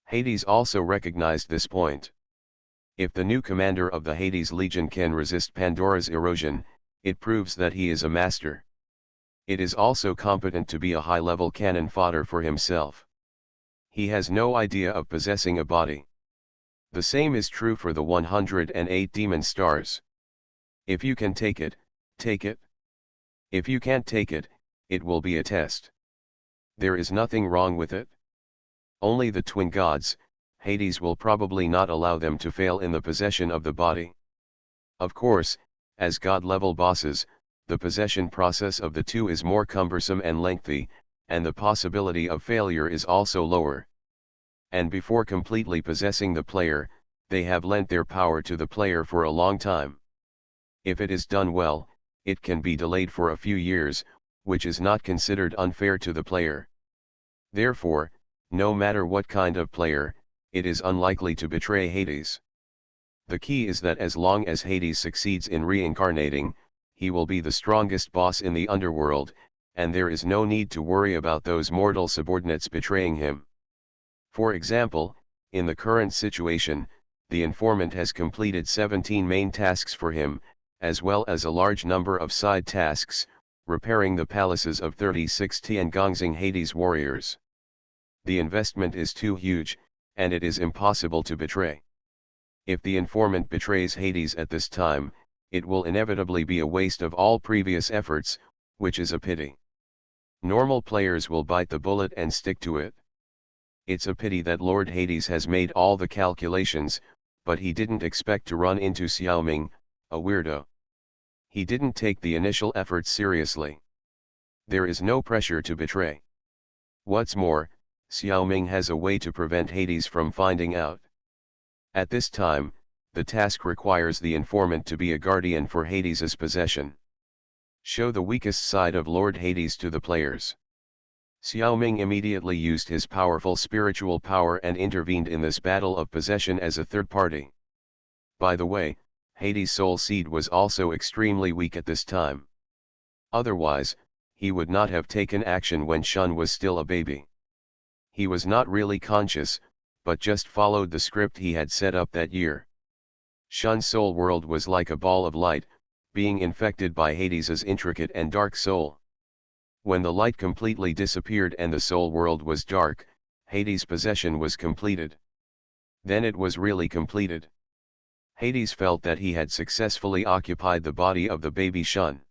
Hades also recognized this point. If the new commander of the Hades Legion can resist Pandora's erosion, it proves that he is a master. It is also competent to be a high-level cannon fodder for himself. He has no idea of possessing a body. The same is true for the 108 demon stars. If you can take it, take it. If you can't take it, it will be a test. There is nothing wrong with it. Only the twin gods, Hades will probably not allow them to fail in the possession of the body. Of course, as god-level bosses, the possession process of the two is more cumbersome and lengthy, and the possibility of failure is also lower. And before completely possessing the player, they have lent their power to the player for a long time. If it is done well, it can be delayed for a few years, which is not considered unfair to the player. Therefore, no matter what kind of player, it is unlikely to betray Hades. The key is that as long as Hades succeeds in reincarnating, he will be the strongest boss in the underworld, and there is no need to worry about those mortal subordinates betraying him. For example, in the current situation, the informant has completed 17 main tasks for him, as well as a large number of side tasks, repairing the palaces of 36 Tiangongzing Hades warriors. The investment is too huge, and it is impossible to betray. If the informant betrays Hades at this time, it will inevitably be a waste of all previous efforts, which is a pity. Normal players will bite the bullet and stick to it. It's a pity that Lord Hades has made all the calculations, but he didn't expect to run into Xiaoming, a weirdo. He didn't take the initial efforts seriously. There is no pressure to betray. What's more, Xiaoming has a way to prevent Hades from finding out. At this time, the task requires the informant to be a guardian for Hades' possession. Show the weakest side of Lord Hades to the players. Xiaoming immediately used his powerful spiritual power and intervened in this battle of possession as a third party. By the way, Hades' soul seed was also extremely weak at this time. Otherwise, he would not have taken action when Shun was still a baby. He was not really conscious, but just followed the script he had set up that year. Shun's soul world was like a ball of light, being infected by Hades' intricate and dark soul. When the light completely disappeared and the soul world was dark, Hades' possession was completed. Then it was really completed. Hades felt that he had successfully occupied the body of the baby Shun.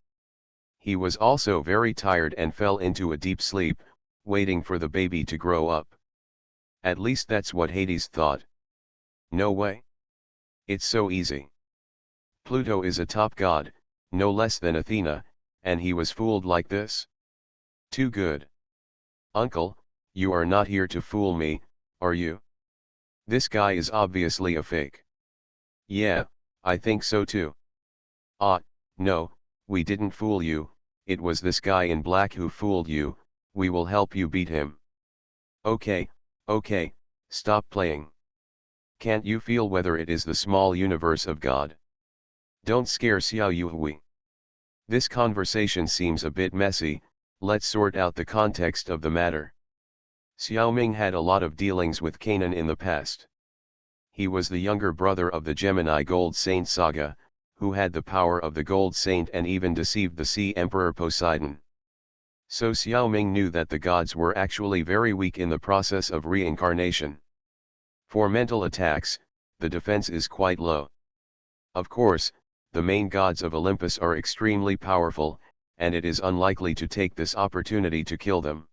He was also very tired and fell into a deep sleep, waiting for the baby to grow up. At least that's what Hades thought. No way. It's so easy. Pluto is a top god, no less than Athena, and he was fooled like this? Too good. Uncle, you are not here to fool me, are you? This guy is obviously a fake. Yeah, I think so too. Ah, no, we didn't fool you, it was this guy in black who fooled you, we will help you beat him. Okay, stop playing. Can't you feel whether it is the small universe of God? Don't scare Xiao Yuhui. This conversation seems a bit messy, let's sort out the context of the matter. Xiao Ming had a lot of dealings with Canaan in the past. He was the younger brother of the Gemini Gold Saint saga, who had the power of the Gold Saint and even deceived the Sea Emperor Poseidon. So Xiao Ming knew that the gods were actually very weak in the process of reincarnation. For mental attacks, the defense is quite low. Of course, the main gods of Olympus are extremely powerful, and it is unlikely to take this opportunity to kill them.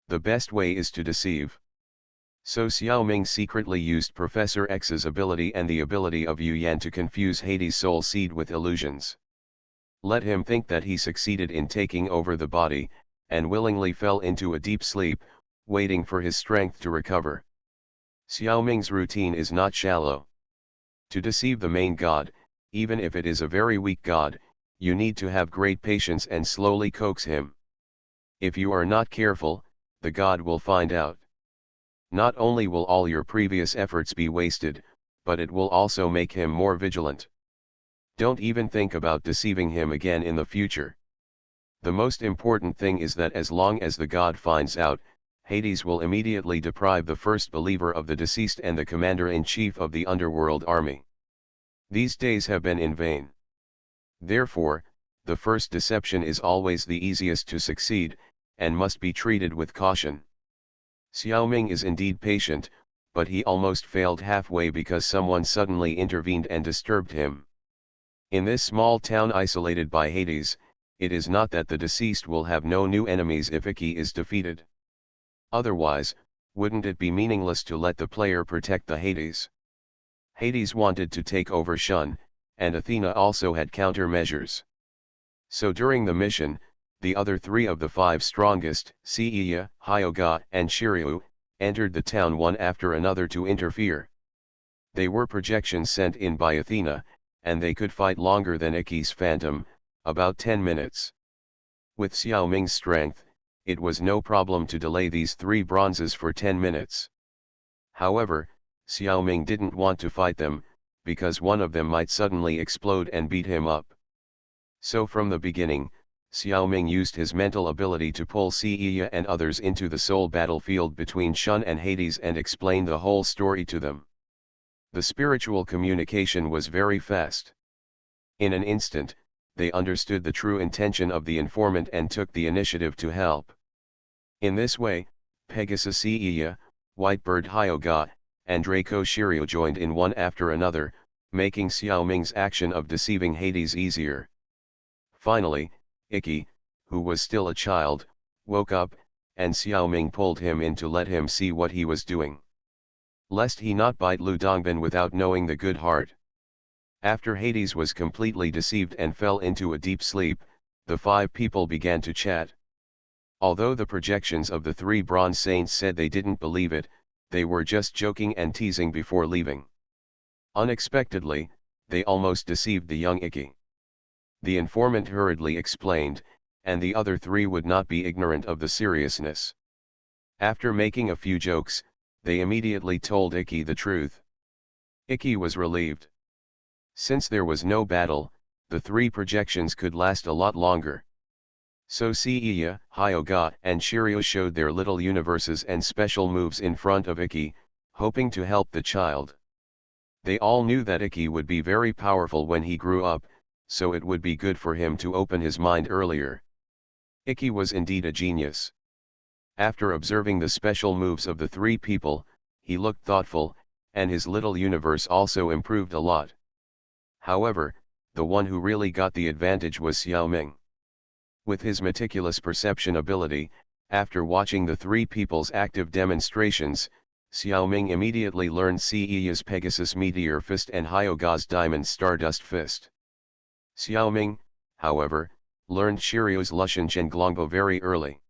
The best way is to deceive. So Xiao Ming secretly used Professor X's ability and the ability of Yu Yan to confuse Hades' soul seed with illusions. Let him think that he succeeded in taking over the body, and willingly fell into a deep sleep, waiting for his strength to recover. Xiao Ming's routine is not shallow. To deceive the main god, even if it is a very weak god, you need to have great patience and slowly coax him. If you are not careful, the god will find out. Not only will all your previous efforts be wasted, but it will also make him more vigilant. Don't even think about deceiving him again in the future. The most important thing is that as long as the god finds out, Hades will immediately deprive the first believer of the deceased and the commander-in-chief of the underworld army. These days have been in vain. Therefore, the first deception is always the easiest to succeed, and must be treated with caution. Xiao Ming is indeed patient, but he almost failed halfway because someone suddenly intervened and disturbed him. In this small town isolated by Hades, it is not that the deceased will have no new enemies if Ikki is defeated. Otherwise, wouldn't it be meaningless to let the player protect the Hades? Hades wanted to take over Shun, and Athena also had countermeasures. So during the mission, the other three of the five strongest, Seiya, Hyoga, and Shiryu, entered the town one after another to interfere. They were projections sent in by Athena, and they could fight longer than Ikki's phantom, about 10 minutes. With Xiao Ming's strength, it was no problem to delay these three bronzes for 10 minutes. However, Xiao Ming didn't want to fight them, because one of them might suddenly explode and beat him up. So from the beginning, Xiao Ming used his mental ability to pull Seiya and others into the soul battlefield between Shun and Hades and explain the whole story to them. The spiritual communication was very fast. In an instant, they understood the true intention of the informant and took the initiative to help. In this way, Pegasus Seiya, Whitebird Hyoga, and Draco Shiryu joined in one after another, making Xiao Ming's action of deceiving Hades easier. Finally, Ikki, who was still a child, woke up, and Xiao Ming pulled him in to let him see what he was doing. Lest he not bite Lu Dongbin without knowing the good heart. After Hades was completely deceived and fell into a deep sleep, the five people began to chat. Although the projections of the three bronze saints said they didn't believe it, they were just joking and teasing before leaving. Unexpectedly, they almost deceived the young Ikki. The informant hurriedly explained, and the other three would not be ignorant of the seriousness. After making a few jokes, they immediately told Ikki the truth. Ikki was relieved. Since there was no battle, the three projections could last a lot longer. So Seiya, Hyoga, and Shiryu showed their little universes and special moves in front of Ikki, hoping to help the child. They all knew that Ikki would be very powerful when he grew up, so it would be good for him to open his mind earlier. Ikki was indeed a genius. After observing the special moves of the three people, he looked thoughtful, and his little universe also improved a lot. However, the one who really got the advantage was Xiao Ming. With his meticulous perception ability, after watching the three people's active demonstrations, Xiaoming immediately learned Seiya's Pegasus Meteor Fist and Hyoga's Diamond Stardust Fist. Xiaoming, however, learned Shirio's Lushan Zhenglongbo very early.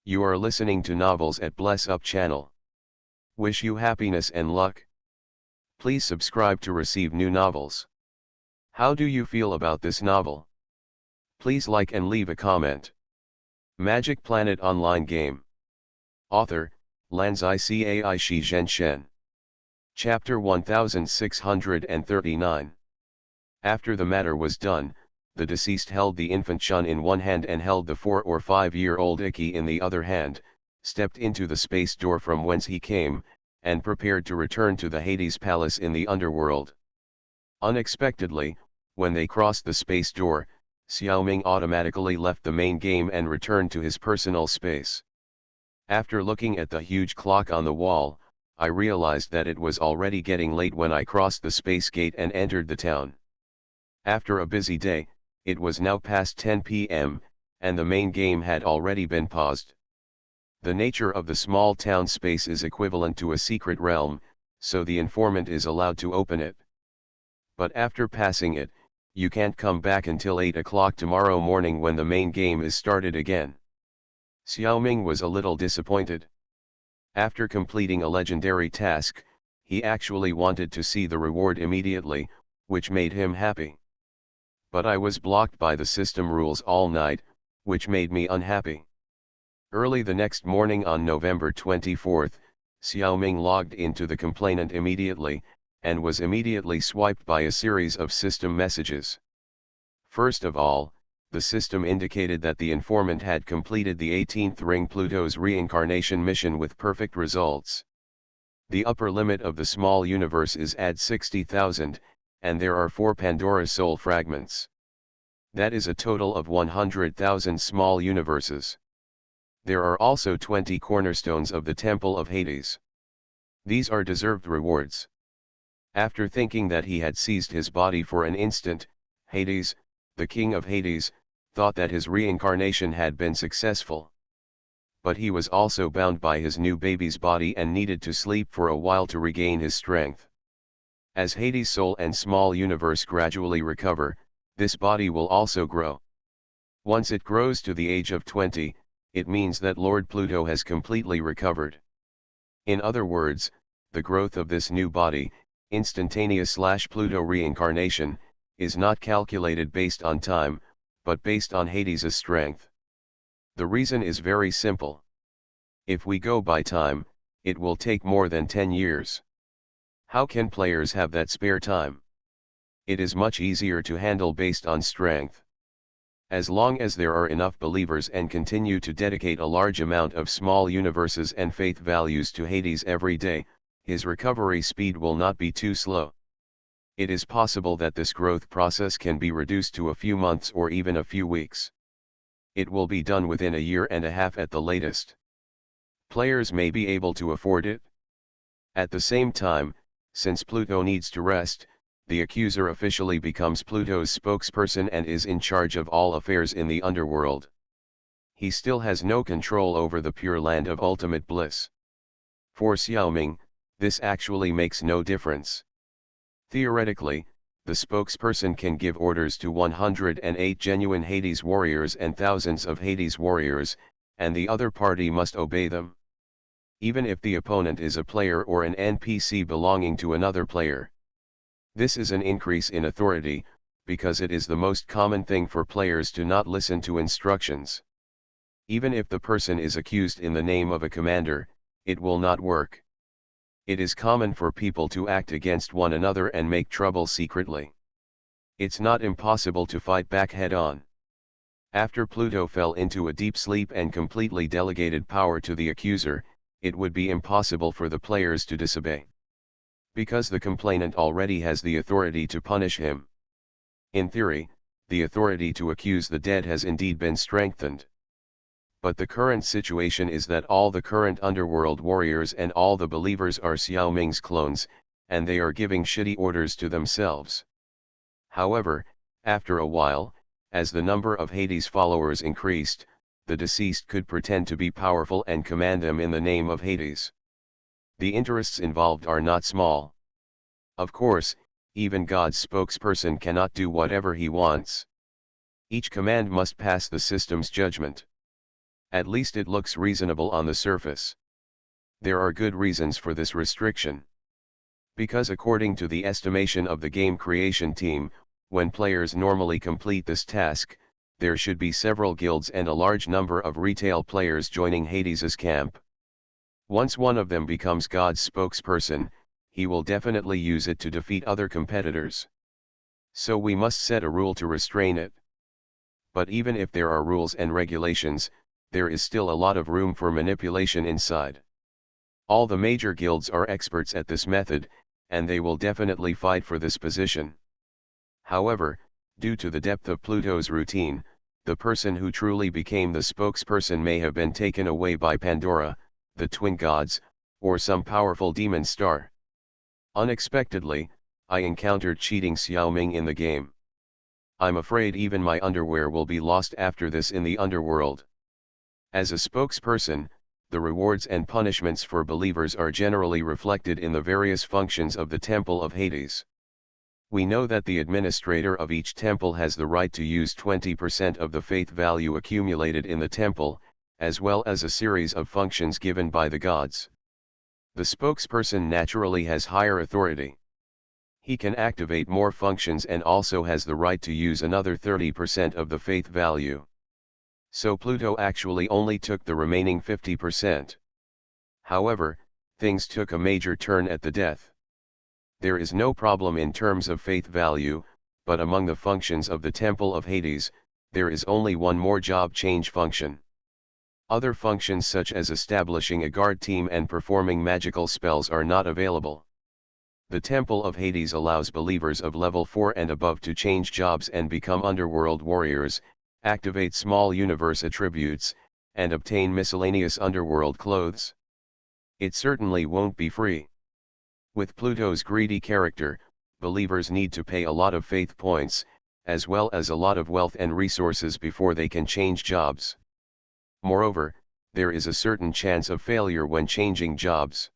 You are listening to Novels at Bless Up channel. Wish you happiness and luck. Please subscribe to receive new novels. How do you feel about this novel? Please like and leave a comment. Magic Planet Online Game. Author, Lanzai Cai Shi Zhen Shen. Chapter 1639. After the matter was done, the deceased held the infant Shun in one hand and held the 4 or 5-year-old Iki in the other hand, stepped into the space door from whence he came, and prepared to return to the Hades Palace in the underworld. Unexpectedly, when they crossed the space door, Xiaoming automatically left the main game and returned to his personal space. After looking at the huge clock on the wall, I realized that it was already getting late when I crossed the space gate and entered the town. After a busy day, it was now past 10 p.m., and the main game had already been paused. The nature of the small town space is equivalent to a secret realm, so the informant is allowed to open it. But after passing it, you can't come back until 8 o'clock tomorrow morning when the main game is started again. Xiaoming was a little disappointed. After completing a legendary task, he actually wanted to see the reward immediately, which made him happy. But I was blocked by the system rules all night, which made me unhappy. Early the next morning on November 24th, Xiaoming logged into the complainant immediately, and was immediately swiped by a series of system messages. First of all, the system indicated that the informant had completed the 18th ring Pluto's reincarnation mission with perfect results. The upper limit of the small universe is at 60,000, and there are 4 Pandora soul fragments. That is a total of 100,000 small universes. There are also 20 cornerstones of the Temple of Hades. These are deserved rewards. After thinking that he had seized his body for an instant, Hades, the king of Hades, thought that his reincarnation had been successful. But he was also bound by his new baby's body and needed to sleep for a while to regain his strength. As Hades' soul and small universe gradually recover, this body will also grow. Once it grows to the age of 20, it means that Lord Pluto has completely recovered. In other words, the growth of this new body, instantaneous/Pluto reincarnation, is not calculated based on time, but based on Hades' strength. The reason is very simple. If we go by time, it will take more than 10 years. How can players have that spare time? It is much easier to handle based on strength. As long as there are enough believers and continue to dedicate a large amount of small universes and faith values to Hades every day, his recovery speed will not be too slow. It is possible that this growth process can be reduced to a few months or even a few weeks. It will be done within a year and a half at the latest. Players may be able to afford it. At the same time, since Pluto needs to rest, the accuser officially becomes Pluto's spokesperson and is in charge of all affairs in the underworld. He still has no control over the pure land of ultimate bliss. For Xiaoming, this actually makes no difference. Theoretically, the spokesperson can give orders to 108 genuine Hades warriors and thousands of Hades warriors, and the other party must obey them. Even if the opponent is a player or an NPC belonging to another player. This is an increase in authority, because it is the most common thing for players to not listen to instructions. Even if the person is accused in the name of a commander, it will not work. It is common for people to act against one another and make trouble secretly. It's not impossible to fight back head-on. After Pluto fell into a deep sleep and completely delegated power to the accuser, it would be impossible for the players to disobey. Because the complainant already has the authority to punish him. In theory, the authority to accuse the dead has indeed been strengthened. But the current situation is that all the current underworld warriors and all the believers are Xiaoming's clones, and they are giving shitty orders to themselves. However, after a while, as the number of Hades followers increased, the deceased could pretend to be powerful and command them in the name of Hades. The interests involved are not small. Of course, even God's spokesperson cannot do whatever he wants. Each command must pass the system's judgment. At least it looks reasonable on the surface. There are good reasons for this restriction. Because according to the estimation of the game creation team, when players normally complete this task, there should be several guilds and a large number of retail players joining Hades's camp. Once one of them becomes God's spokesperson, he will definitely use it to defeat other competitors. So we must set a rule to restrain it. But even if there are rules and regulations, there is still a lot of room for manipulation inside. All the major guilds are experts at this method, and they will definitely fight for this position. However, due to the depth of Pluto's routine, the person who truly became the spokesperson may have been taken away by Pandora, the twin gods, or some powerful demon star. Unexpectedly, I encountered cheating Xiaoming in the game. I'm afraid even my underwear will be lost after this in the underworld. As a spokesperson, the rewards and punishments for believers are generally reflected in the various functions of the Temple of Hades. We know that the administrator of each temple has the right to use 20% of the faith value accumulated in the temple, as well as a series of functions given by the gods. The spokesperson naturally has higher authority. He can activate more functions and also has the right to use another 30% of the faith value. So Pluto actually only took the remaining 50%. However, things took a major turn at the death. There is no problem in terms of faith value, but among the functions of the Temple of Hades, there is only one more job change function. Other functions such as establishing a guard team and performing magical spells are not available. The Temple of Hades allows believers of level 4 and above to change jobs and become underworld warriors, activate small universe attributes, and obtain miscellaneous underworld clothes. It certainly won't be free. With Pluto's greedy character, believers need to pay a lot of faith points, as well as a lot of wealth and resources before they can change jobs. Moreover, there is a certain chance of failure when changing jobs.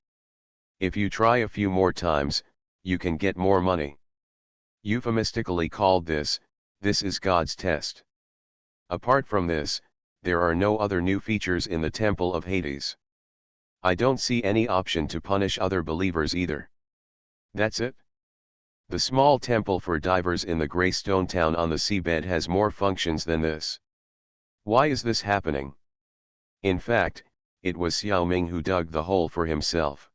If you try a few more times, you can get more money. Euphemistically called this is God's test. Apart from this, there are no other new features in the Temple of Hades. I don't see any option to punish other believers either. That's it. The small temple for divers in the Grey Stone Town on the seabed has more functions than this. Why is this happening? In fact, it was Xiaoming who dug the hole for himself.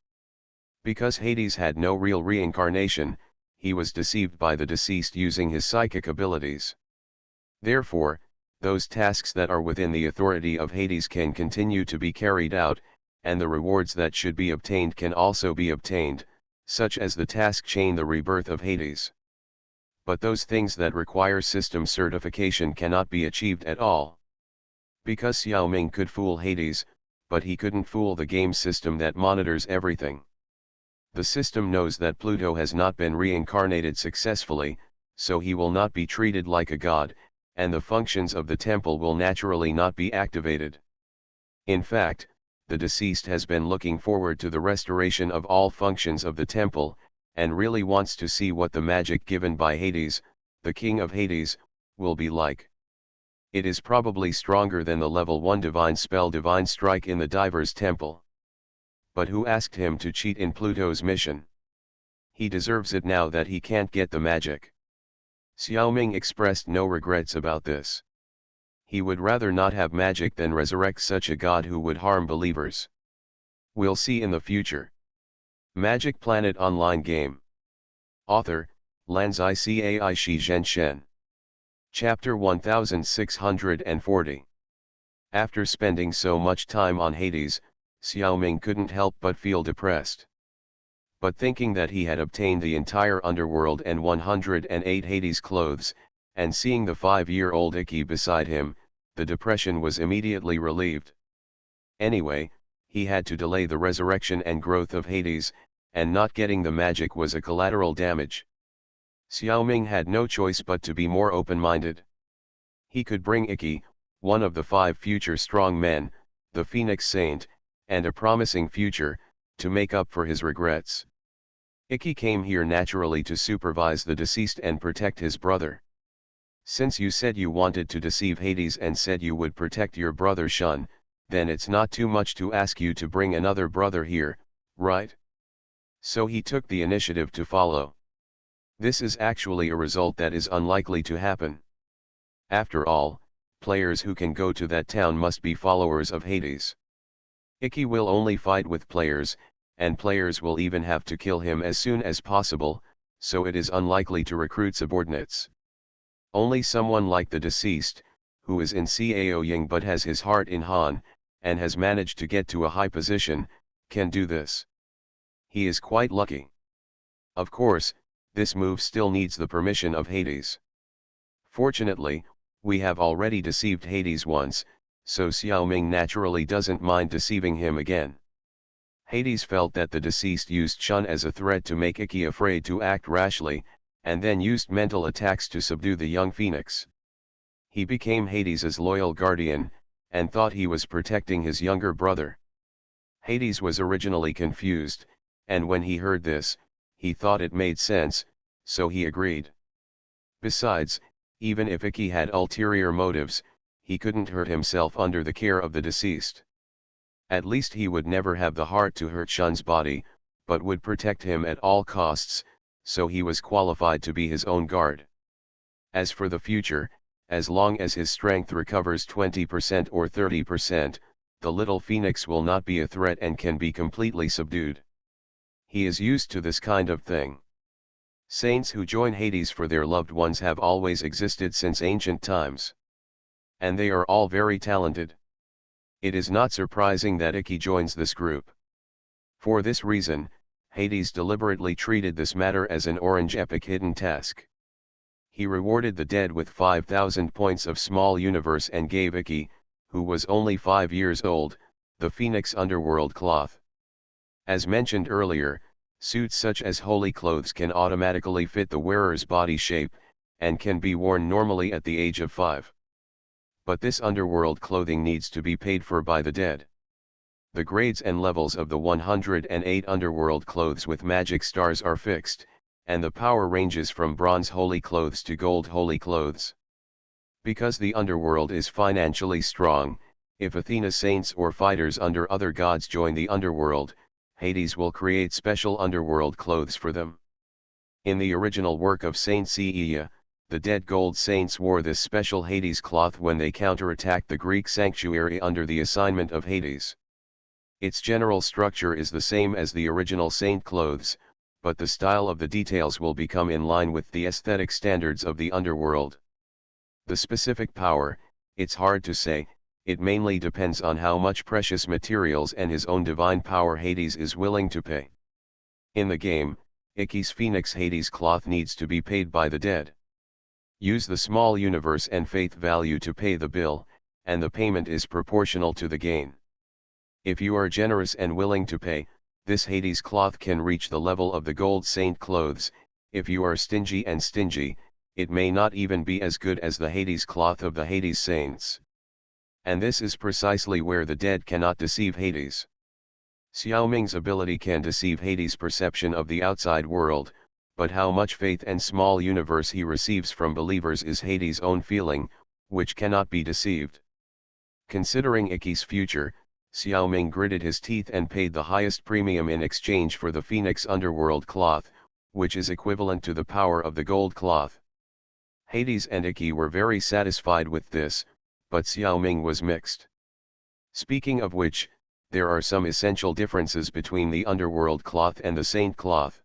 Because Hades had no real reincarnation, he was deceived by the deceased using his psychic abilities. Therefore, those tasks that are within the authority of Hades can continue to be carried out, and the rewards that should be obtained can also be obtained, such as the task chain the rebirth of Hades. But those things that require system certification cannot be achieved at all. Because Xiaoming could fool Hades, but he couldn't fool the game system that monitors everything. The system knows that Pluto has not been reincarnated successfully, so he will not be treated like a god, and the functions of the temple will naturally not be activated. In fact, the deceased has been looking forward to the restoration of all functions of the temple, and really wants to see what the magic given by Hades, the king of Hades, will be like. It is probably stronger than the level 1 divine spell Divine Strike in the Diver's Temple. But who asked him to cheat in Pluto's mission? He deserves it now that he can't get the magic. Xiaoming expressed no regrets about this. He would rather not have magic than resurrect such a god who would harm believers. We'll see in the future. Magic Planet Online Game. Author, Lanzai Cai Shi Zhenshen. Chapter 1640. After spending so much time on Hades, Xiaoming couldn't help but feel depressed. But thinking that he had obtained the entire underworld and 108 Hades clothes, and seeing the 5-year-old Iki beside him, the depression was immediately relieved. Anyway, he had to delay the resurrection and growth of Hades, and not getting the magic was a collateral damage. Xiaoming had no choice but to be more open-minded. He could bring Iki, one of the 5 future strong men, the Phoenix Saint, and a promising future, to make up for his regrets. Ikki came here naturally to supervise the deceased and protect his brother. Since you said you wanted to deceive Hades and said you would protect your brother Shun, then it's not too much to ask you to bring another brother here, right? So he took the initiative to follow. This is actually a result that is unlikely to happen. After all, players who can go to that town must be followers of Hades. Ikki will only fight with players, and players will even have to kill him as soon as possible, so it is unlikely to recruit subordinates. Only someone like the deceased, who is in Cao Ying but has his heart in Han, and has managed to get to a high position, can do this. He is quite lucky. Of course, this move still needs the permission of Hades. Fortunately, we have already deceived Hades once, so Xiaoming naturally doesn't mind deceiving him again. Hades felt that the deceased used Shun as a threat to make Ikki afraid to act rashly, and then used mental attacks to subdue the young phoenix. He became Hades' loyal guardian, and thought he was protecting his younger brother. Hades was originally confused, and when he heard this, he thought it made sense, so he agreed. Besides, even if Ikki had ulterior motives, he couldn't hurt himself under the care of the deceased. At least he would never have the heart to hurt Shun's body, but would protect him at all costs, so he was qualified to be his own guard. As for the future, as long as his strength recovers 20% or 30%, the little phoenix will not be a threat and can be completely subdued. He is used to this kind of thing. Saints who join Hades for their loved ones have always existed since ancient times. And they are all very talented. It is not surprising that Ikki joins this group. For this reason, Hades deliberately treated this matter as an orange epic hidden task. He rewarded the dead with 5,000 points of small universe and gave Ikki, who was only 5 years old, the Phoenix Underworld cloth. As mentioned earlier, suits such as holy clothes can automatically fit the wearer's body shape, and can be worn normally at the age of 5. But this underworld clothing needs to be paid for by the dead. The grades and levels of the 108 underworld clothes with magic stars are fixed, and the power ranges from bronze holy clothes to gold holy clothes. Because the underworld is financially strong, if Athena saints or fighters under other gods join the underworld, Hades will create special underworld clothes for them. In the original work of Saint Seiya, the dead gold saints wore this special Hades cloth when they counterattacked the Greek sanctuary under the assignment of Hades. Its general structure is the same as the original saint clothes, but the style of the details will become in line with the aesthetic standards of the underworld. The specific power, it's hard to say, it mainly depends on how much precious materials and his own divine power Hades is willing to pay. In the game, Ikki's Phoenix Hades cloth needs to be paid by the dead. Use the small universe and faith value to pay the bill, and the payment is proportional to the gain. If you are generous and willing to pay, this Hades cloth can reach the level of the gold saint clothes. If you are stingy, it may not even be as good as the Hades cloth of the Hades saints. And this is precisely where the dead cannot deceive Hades. Xiaoming's ability can deceive Hades' perception of the outside world, but how much faith and small universe he receives from believers is Hades' own feeling, which cannot be deceived. Considering Ikki's future, Xiaoming gritted his teeth and paid the highest premium in exchange for the Phoenix Underworld cloth, which is equivalent to the power of the gold cloth. Hades and Ikki were very satisfied with this, but Xiaoming was mixed. Speaking of which, there are some essential differences between the Underworld cloth and the Saint cloth.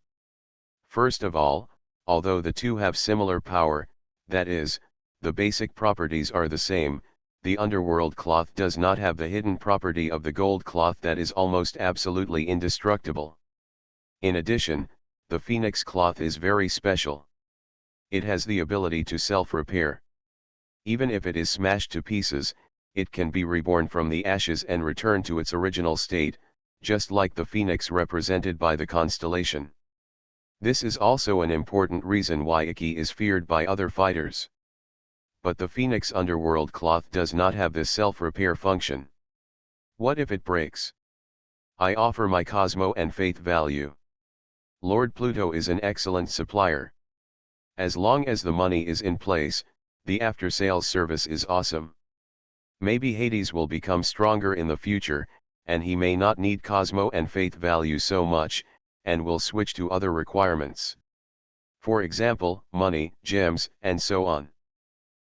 First of all, although the two have similar power, that is, the basic properties are the same, the Underworld cloth does not have the hidden property of the gold cloth that is almost absolutely indestructible. In addition, the Phoenix cloth is very special. It has the ability to self-repair. Even if it is smashed to pieces, it can be reborn from the ashes and return to its original state, just like the phoenix represented by the constellation. This is also an important reason why Ikki is feared by other fighters. But the Phoenix Underworld cloth does not have this self-repair function. What if it breaks? I offer my Cosmo and Faith value. Lord Pluto is an excellent supplier. As long as the money is in place, the after-sales service is awesome. Maybe Hades will become stronger in the future, and he may not need Cosmo and Faith value so much, and will switch to other requirements. For example, money, gems, and so on.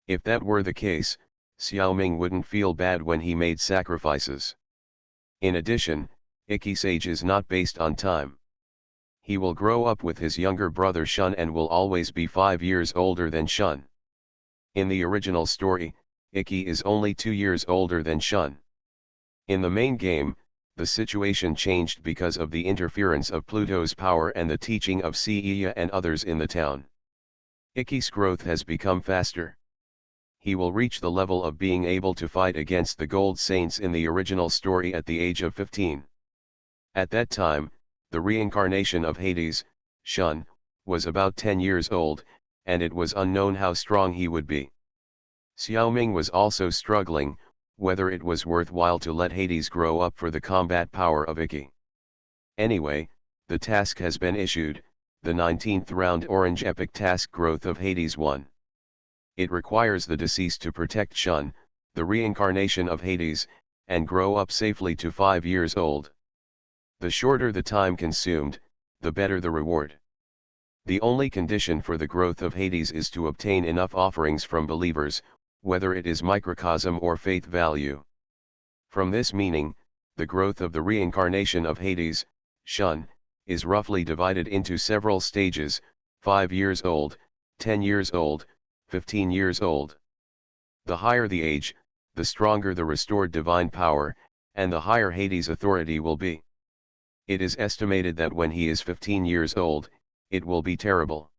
If that were the case, Xiaoming wouldn't feel bad when he made sacrifices. In addition, Iki's age is not based on time. He will grow up with his younger brother Shun and will always be 5 years older than Shun. In the original story, Iki is only 2 years older than Shun. In the main game, the situation changed because of the interference of Pluto's power and the teaching of Seiya and others in the town. Iki's growth has become faster. He will reach the level of being able to fight against the Gold Saints in the original story at the age of 15. At that time, the reincarnation of Hades, Shun, was about 10 years old, and it was unknown how strong he would be. Xiaoming was also struggling, whether it was worthwhile to let Hades grow up for the combat power of Iki. Anyway, the task has been issued, the 19th round Orange Epic Task Growth of Hades 1. It requires the deceased to protect Shun, the reincarnation of Hades, and grow up safely to 5 years old. The shorter the time consumed, the better the reward. The only condition for the growth of Hades is to obtain enough offerings from believers, whether it is microcosm or faith value. From this meaning, the growth of the reincarnation of Hades, Shun, is roughly divided into several stages: 5 years old, 10 years old, 15 years old. The higher the age, the stronger the restored divine power, and the higher Hades' authority will be. It is estimated that when he is 15 years old, it will be terrible.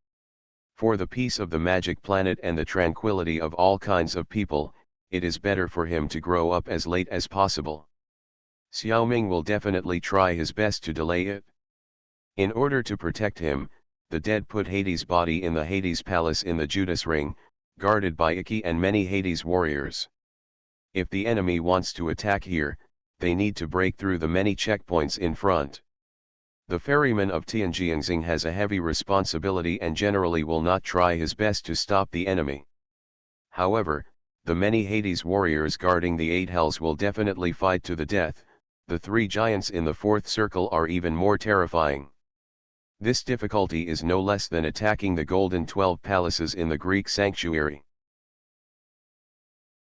For the peace of the magic planet and the tranquility of all kinds of people, it is better for him to grow up as late as possible. Xiaoming will definitely try his best to delay it. In order to protect him, the dead put Hades' body in the Hades Palace in the Judas Ring, guarded by Iki and many Hades warriors. If the enemy wants to attack here, they need to break through the many checkpoints in front. The ferryman of Tianjiangxing has a heavy responsibility and generally will not try his best to stop the enemy. However, the many Hades warriors guarding the 8 hells will definitely fight to the death. The 3 giants in the 4th circle are even more terrifying. This difficulty is no less than attacking the golden 12 palaces in the Greek sanctuary.